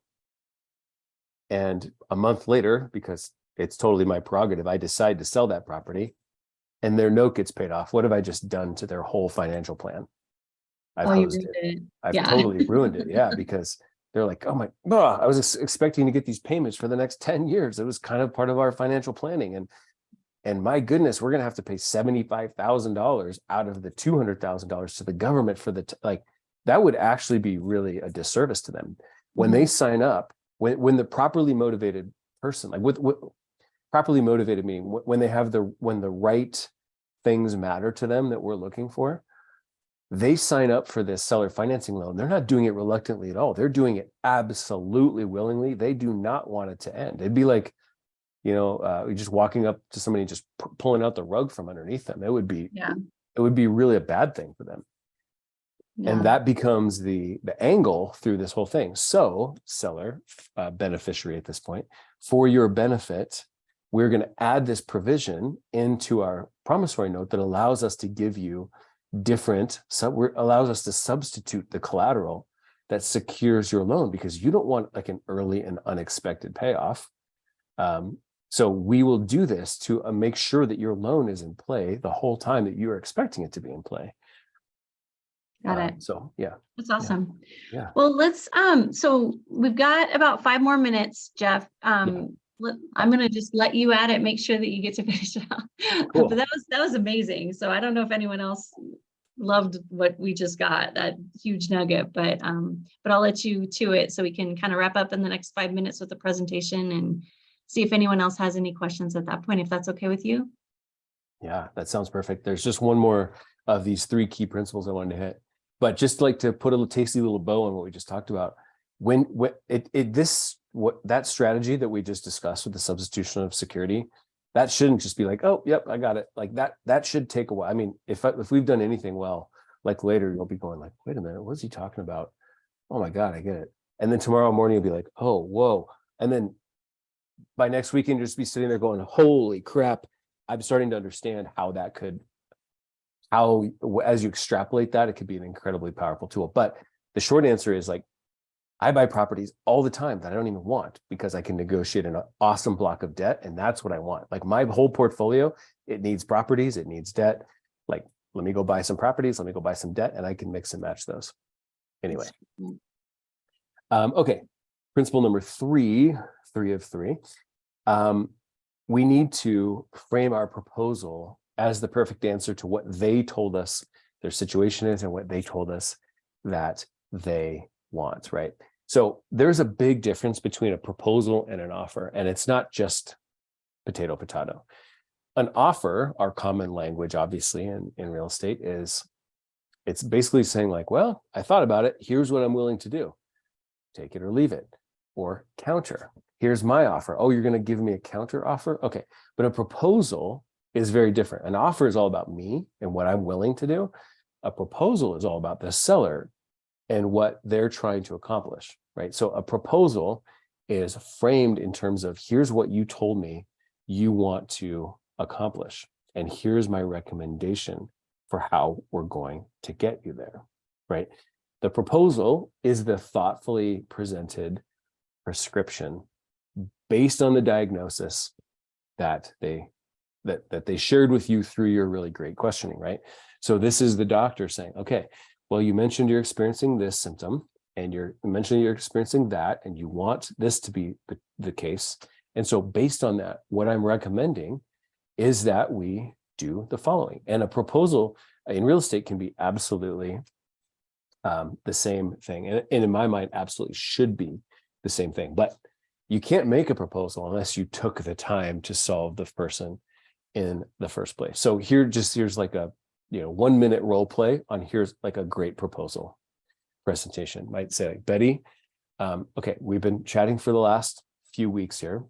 and a month later, because it's totally my prerogative, I decide to sell that property and their note gets paid off, what have I just done to their whole financial plan? I've hosed it. I've totally ruined it. Yeah, because they're like, oh my, I was expecting to get these payments for the next 10 years. It was kind of part of our financial planning. And my goodness, we're going to have to pay $75,000 out of the $200,000 to the government for that would actually be really a disservice to them. When they sign up, when the properly motivated person, like with properly motivated meaning when the right things matter to them that we're looking for, they sign up for this seller financing loan. They're not doing it reluctantly at all. They're doing it absolutely willingly. They do not want it to end. It'd be like, just walking up to somebody and just pulling out the rug from underneath them. It would be really a bad thing for them. Yeah. And that becomes the angle through this whole thing. So seller, beneficiary at this point, for your benefit, we're going to add this provision into our promissory note that allows us to give you allows us to substitute the collateral that secures your loan, because you don't want like an early and unexpected payoff. So we will do this to make sure that your loan is in play the whole time that you're expecting it to be in play. Got it. So yeah, that's awesome. Yeah. Well, let's so we've got about 5 more minutes, Jeff. I'm going to just let you at it. Make sure that you get to finish it out. Cool. But that was amazing. So I don't know if anyone else loved what we just got, that huge nugget, but I'll let you to it so we can kind of wrap up in the next 5 minutes with the presentation and see if anyone else has any questions at that point, if that's okay with you. Yeah, that sounds perfect. There's just one more of these 3 key principles I wanted to hit, but just like to put a tasty little bow on what we just talked about. That strategy that we just discussed with the substitution of security, that shouldn't just be like, oh, yep, I got it. Like that should take a while. I mean, if we've done anything well, like later you'll be going like, wait a minute, what's he talking about? Oh my God, I get it. And then tomorrow morning you'll be like, oh, whoa. And then by next weekend, you'll just be sitting there going, holy crap, I'm starting to understand how as you extrapolate that, it could be an incredibly powerful tool. But the short answer is like, I buy properties all the time that I don't even want because I can negotiate an awesome block of debt. And that's what I want. Like my whole portfolio, it needs properties, it needs debt. Like, let me go buy some properties, let me go buy some debt, and I can mix and match those. Anyway. Okay. Principle number 3 of 3. We need to frame our proposal as the perfect answer to what they told us their situation is and what they told us that they want, right? So there's a big difference between a proposal and an offer, and it's not just potato. An offer, our common language, obviously, in real estate is It's basically saying like, well, I thought about it. Here's what I'm willing to do. Take it or leave it. Or counter. Here's my offer. Oh, you're going to give me a counter offer? Okay. But a proposal is very different. An offer is all about me and what I'm willing to do. A proposal is all about the seller and what they're trying to accomplish, right? So a proposal is framed in terms of here's what you told me you want to accomplish. And here's my recommendation for how we're going to get you there, right? The proposal is the thoughtfully presented prescription based on the diagnosis that they shared with you through your really great questioning, right? So this is the doctor saying, okay, well, you mentioned you're experiencing this symptom and you mentioned you're experiencing that, and you want this to be the case. And so based on that, what I'm recommending is that we do the following. And a proposal in real estate can be absolutely the same thing. And in my mind, absolutely should be the same thing. But you can't make a proposal unless you took the time to solve the person in the first place. So here's like a 1 minute role play on here's like a great proposal presentation. Might say like, Betty, okay, we've been chatting for the last few weeks here.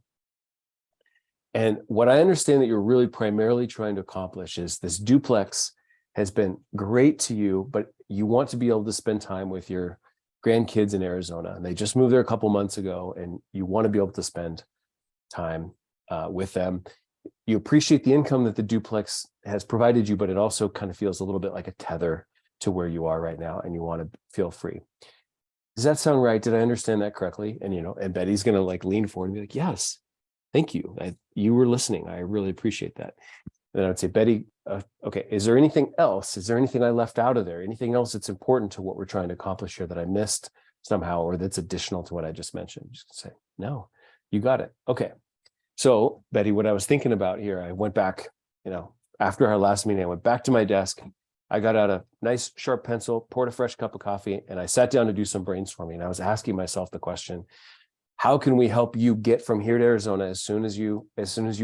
And what I understand that you're really primarily trying to accomplish is this duplex has been great to you, but you want to be able to spend time with your grandkids in Arizona. And they just moved there a couple months ago, and you want to be able to spend time with them. You appreciate the income that the duplex has provided you, but it also kind of feels a little bit like a tether to where you are right now, and you want to feel free. Does that sound right? Did I understand that correctly? And and Betty's going to like lean forward and be like, yes, thank you. You were listening. I really appreciate that. And then I would say, Betty, okay, is there anything else? Is there anything I left out of there? Anything else that's important to what we're trying to accomplish here that I missed somehow, or that's additional to what I just mentioned? Just say, no, you got it. Okay. So Betty, what I was thinking about here, I went back, after our last meeting, I went back to my desk. I got out a nice sharp pencil, poured a fresh cup of coffee, and I sat down to do some brainstorming. And I was asking myself the question, how can we help you get from here to Arizona as soon as you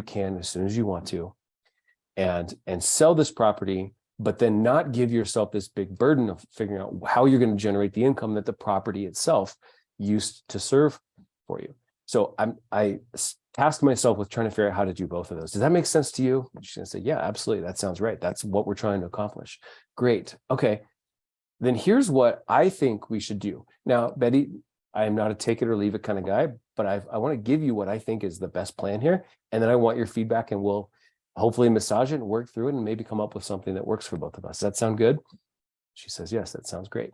can, as soon as you want to, and sell this property, but then not give yourself this big burden of figuring out how you're going to generate the income that the property itself used to serve for you. So I tasked myself with trying to figure out how to do both of those. Does that make sense to you? She's going to say, yeah, absolutely. That sounds right. That's what we're trying to accomplish. Great. Okay. Then here's what I think we should do. Now, Betty, I am not a take it or leave it kind of guy, but I want to give you what I think is the best plan here. And then I want your feedback, and we'll hopefully massage it and work through it and maybe come up with something that works for both of us. Does that sound good? She says, yes, that sounds great.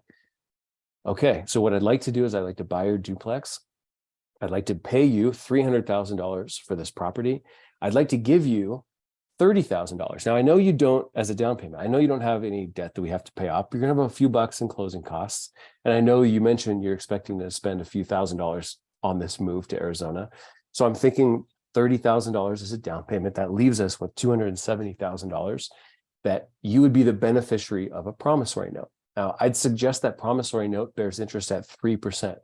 Okay. So what I'd like to do is I'd like to buy your duplex. I'd like to pay you $300,000 for this property. I'd like to give you $30,000. Now, I know you don't, as a down payment, I know you don't have any debt that we have to pay off. You're going to have a few bucks in closing costs. And I know you mentioned you're expecting to spend a few $1,000s on this move to Arizona. So I'm thinking $30,000 as a down payment. That leaves us with $270,000 that you would be the beneficiary of a promissory note. Now, I'd suggest that promissory note bears interest at 3%.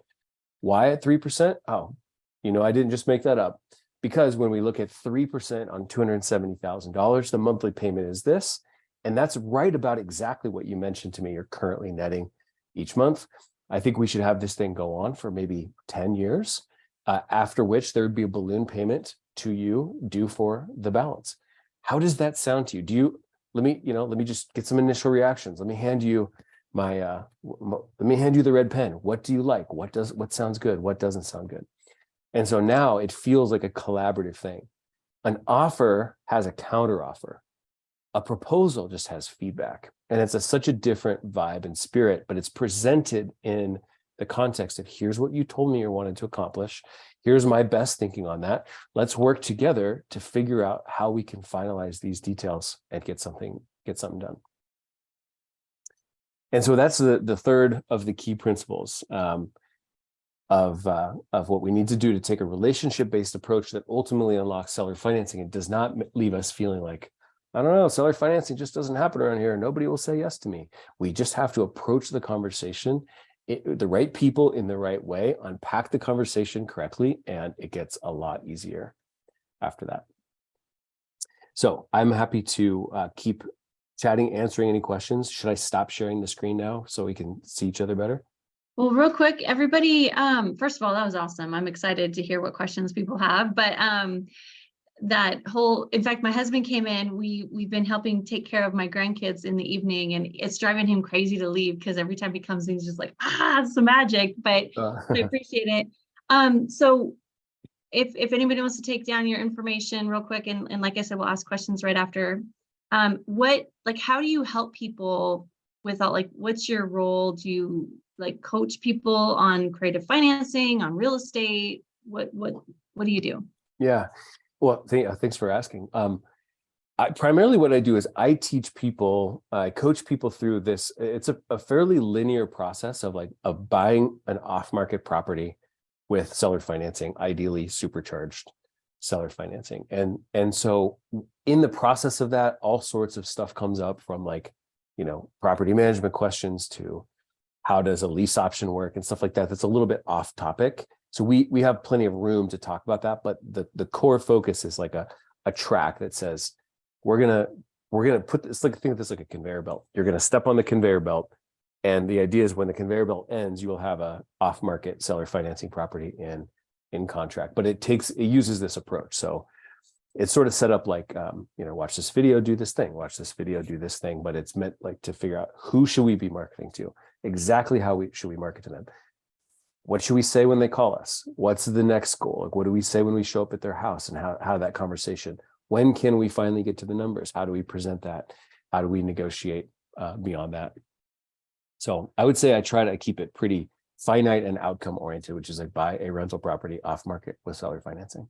Why at 3%? Oh, I didn't just make that up. Because when we look at 3% on $270,000, the monthly payment is this. And that's right about exactly what you mentioned to me you're currently netting each month. I think we should have this thing go on for maybe 10 years, after which there would be a balloon payment to you due for the balance. How does that sound to you? Let me just get some initial reactions. Let me hand you let me hand you the red pen. What do you like? What sounds good? What doesn't sound good? And so now it feels like a collaborative thing. An offer has a counter offer. A proposal just has feedback. And it's such a different vibe and spirit, but it's presented in the context of here's what you told me you wanted to accomplish. Here's my best thinking on that. Let's work together to figure out how we can finalize these details and get something done. And so that's the third of the key principles of what we need to do to take a relationship-based approach that ultimately unlocks seller financing. It does not leave us feeling like, I don't know, seller financing just doesn't happen around here. Nobody will say yes to me. We just have to approach the conversation, the right people in the right way, unpack the conversation correctly, and it gets a lot easier after that. So I'm happy to keep chatting, answering any questions. Should I stop sharing the screen now so we can see each other better? Well, real quick, everybody, first of all, that was awesome. I'm excited to hear what questions people have, but in fact, my husband came in, we've been helping take care of my grandkids in the evening, and it's driving him crazy to leave because every time he comes in, he's just like, it's the magic, but I appreciate it. So if anybody wants to take down your information real quick, and like I said, we'll ask questions right after. How do you help people without, like, what's your role? Do you like coach people on creative financing, on real estate? What do you do? Yeah. Well, thanks for asking. Primarily what I do is I teach people, I coach people through this. It's a fairly linear process of buying an off-market property with seller financing, ideally supercharged seller financing. And so in the process of that, all sorts of stuff comes up, from property management questions to how does a lease option work and stuff like that. That's a little bit off topic. So we have plenty of room to talk about that, but the core focus is like a track that says we're gonna put this, think of this like a conveyor belt. You're gonna step on the conveyor belt, and the idea is when the conveyor belt ends, you will have a off-market seller financing property in contract. But it uses this approach. So it's sort of set up like watch this video, do this thing, watch this video, do this thing, but it's meant like to figure out who should we be marketing to, exactly how should we market to them. What should we say when they call us? What's the next goal? Like, what do we say when we show up at their house, and how that conversation? When can we finally get to the numbers? How do we present that? How do we negotiate beyond that? So I would say I try to keep it pretty finite and outcome oriented, which is like buy a rental property off market with seller financing.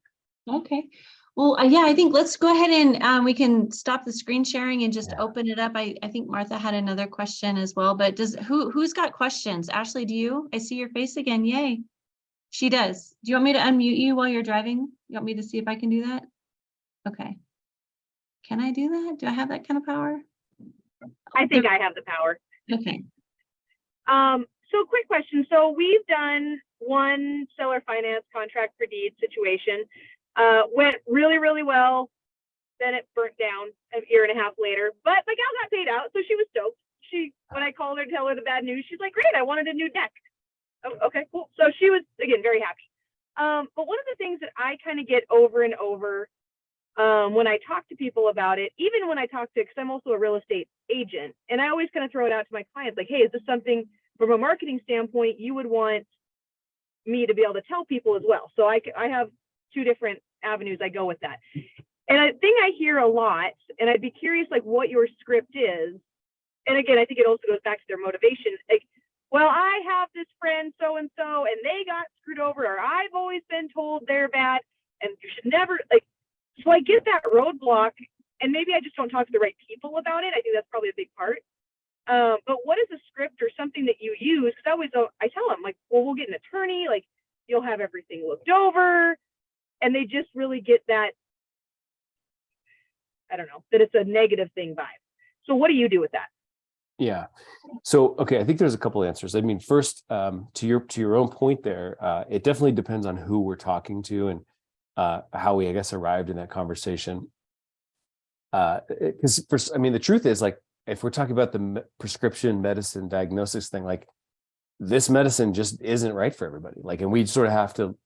Okay. Well, yeah, I think let's go ahead and we can stop the screen sharing and just open it up. I think Martha had another question as well, but who's got questions? Ashley, do you? I see your face again. Yay. She does. Do you want me to unmute you while you're driving? You want me to see if I can do that? Okay. Can I do that? Do I have that kind of power? I think I have the power. Okay. So quick question. So we've done one seller finance contract for deed situation. Went really, really well. Then it burnt down a year and a half later. But my gal got paid out, so she was stoked. When I called her to tell her the bad news, she's like, "Great, I wanted a new deck." Oh, okay, cool. So she was, again, very happy. But one of the things that I kind of get over and over when I talk to people about it, even when I talk to, because I'm also a real estate agent, and I always kind of throw it out to my clients, like, "Hey, is this something from a marketing standpoint you would want me to be able to tell people as well?" So I have two different avenues I go with that. And a thing I hear a lot, and I'd be curious like what your script is. And again, I think it also goes back to their motivation. Like, well, I have this friend so-and-so and they got screwed over, or I've always been told they're bad and you should never, like, so I get that roadblock, and maybe I just don't talk to the right people about it. I think that's probably a big part. But what is a script or something that you use? Because I tell them, like, well, we'll get an attorney, like you'll have everything looked over, and they just really get that, I don't know, that it's a negative thing vibe. So what do you do with that? Yeah. So, okay, I think there's a couple of answers. I mean, first, to your own point there, it definitely depends on who we're talking to and how we, I guess, arrived in that conversation. Because first, I mean, the truth is, like, if we're talking about the prescription medicine diagnosis thing, like, this medicine just isn't right for everybody. Like, and we sort of have to,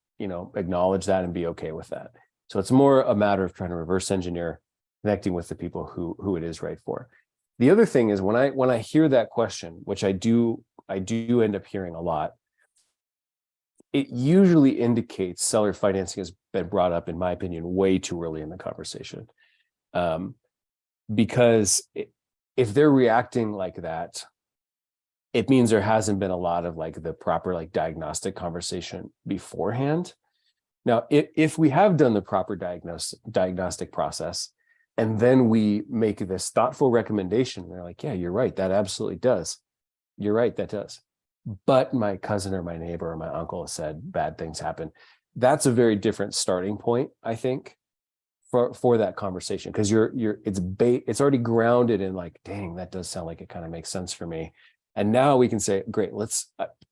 acknowledge that and be okay with that. So it's more a matter of trying to reverse engineer, connecting with the people who it is right for. The other thing is when I hear that question, which I do end up hearing a lot, it usually indicates seller financing has been brought up, in my opinion, way too early in the conversation. Because if they're reacting like that, it means there hasn't been a lot of like the proper like diagnostic conversation beforehand. Now, if we have done the proper diagnostic process, and then we make this thoughtful recommendation, they're like, yeah, you're right, that absolutely does. You're right, that does. But my cousin or my neighbor or my uncle said bad things happen. That's a very different starting point, I think, for that conversation, because it's already grounded in like, dang, that does sound like it kind of makes sense for me. And now we can say, great,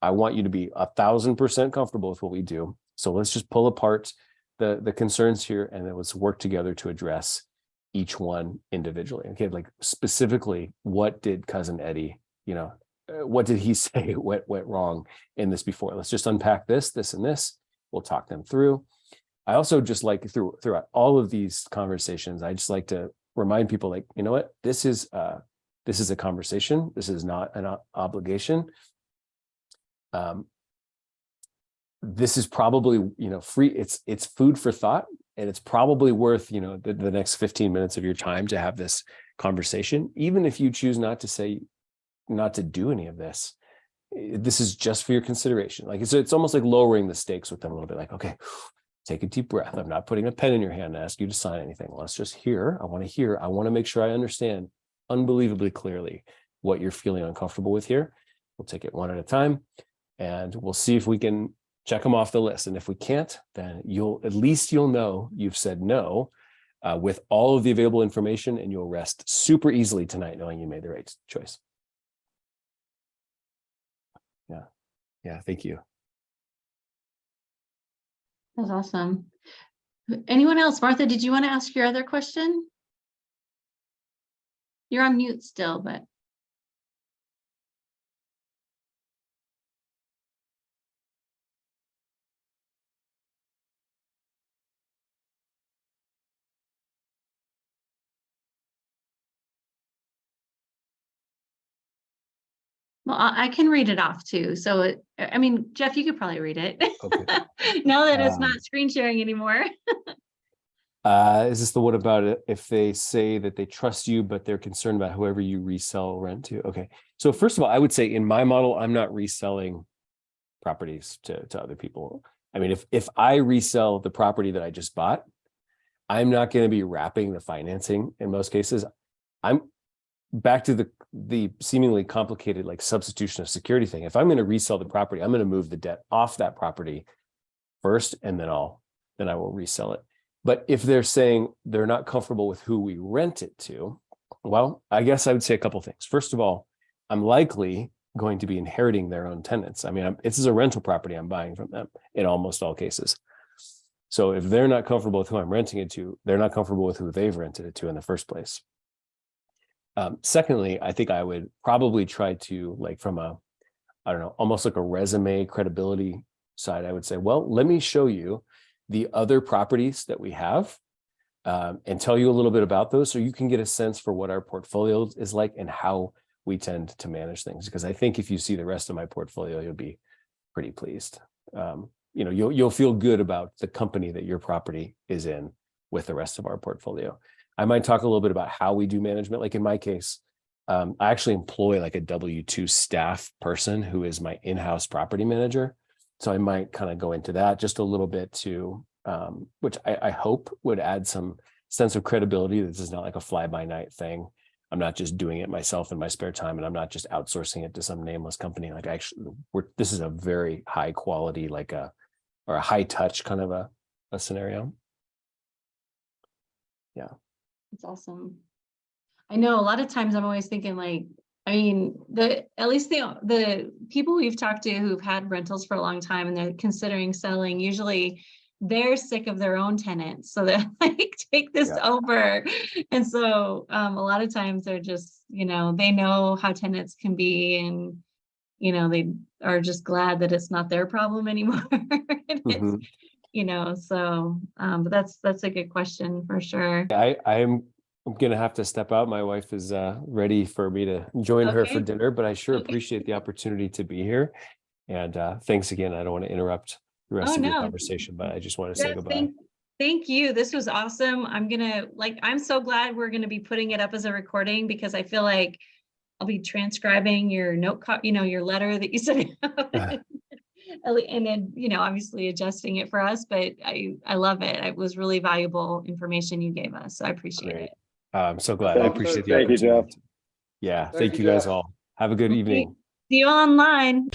I want you to be 1,000% comfortable with what we do. So let's just pull apart the concerns here, and then let's work together to address each one individually. Okay, like specifically, what did cousin Eddie, what did he say went wrong in this before? Let's just unpack this, and this. We'll talk them through. I also just like throughout all of these conversations, I just like to remind people, like, you know what, this is a conversation. This is not an obligation. This is probably, free. It's food for thought, and it's probably worth, the next 15 minutes of your time to have this conversation, even if you choose not to do any of this. This is just for your consideration. Like it's almost like lowering the stakes with them a little bit. Like, okay, take a deep breath. I'm not putting a pen in your hand to ask you to sign anything. Let's just hear. I want to make sure I understand unbelievably clearly what you're feeling uncomfortable with here. We'll take it one at a time, and we'll see if we can check them off the list. And if we can't, then you'll know you've said no with all of the available information, and you'll rest super easily tonight knowing you made the right choice. Yeah, thank you. That's awesome. Anyone else? Martha, did you want to ask your other question? You're on mute still, but. Well, I can read it off too. So, Jeff, you could probably read it. Okay. Now that it's not screen sharing anymore. Is this the one about it if they say that they trust you, but they're concerned about whoever you resell or rent to? Okay. So first of all, I would say in my model, I'm not reselling properties to other people. I mean, if I resell the property that I just bought, I'm not going to be wrapping the financing in most cases. I'm back to the seemingly complicated like substitution of security thing. If I'm going to resell the property, I'm going to move the debt off that property first, and then I will resell it. But if they're saying they're not comfortable with who we rent it to, well, I guess I would say a couple things. First of all, I'm likely going to be inheriting their own tenants. I mean, this is a rental property I'm buying from them in almost all cases. So if they're not comfortable with who I'm renting it to, they're not comfortable with who they've rented it to in the first place. Secondly, I think I would probably try to, like, from almost like a resume credibility side, I would say, well, let me show you the other properties that we have and tell you a little bit about those so you can get a sense for what our portfolio is like and how we tend to manage things. Because I think if you see the rest of my portfolio, you'll be pretty pleased. You'll feel good about the company that your property is in with the rest of our portfolio. I might talk a little bit about how we do management. Like in my case, I actually employ like a W-2 staff person who is my in-house property manager. So I might kind of go into that just a little bit too, which I hope would add some sense of credibility. This is not like a fly-by-night thing. I'm not just doing it myself in my spare time, and I'm not just outsourcing it to some nameless company. Like this is a very high quality, or a high touch kind of a scenario. Yeah. That's awesome. I know a lot of times I'm always thinking at least the people we've talked to who've had rentals for a long time and they're considering selling, usually they're sick of their own tenants. So they're like, take this over. And so a lot of times they're just, they know how tenants can be, and, they are just glad that it's not their problem anymore. Mm-hmm. But that's a good question for sure. I'm going to have to step out. My wife is ready for me to join her for dinner, but I sure appreciate the opportunity to be here. And thanks again. I don't want to interrupt the rest of your conversation, but I just want to say goodbye. Thank you. This was awesome. I'm so glad we're going to be putting it up as a recording, because I feel like I'll be transcribing your your letter that you sent out. And then, obviously adjusting it for us, but I love it. It was really valuable information you gave us. So I appreciate it. I'm so glad. I appreciate the opportunity. Thank you, Jeff. Yeah. Thank you guys all. Have a good evening. See you online.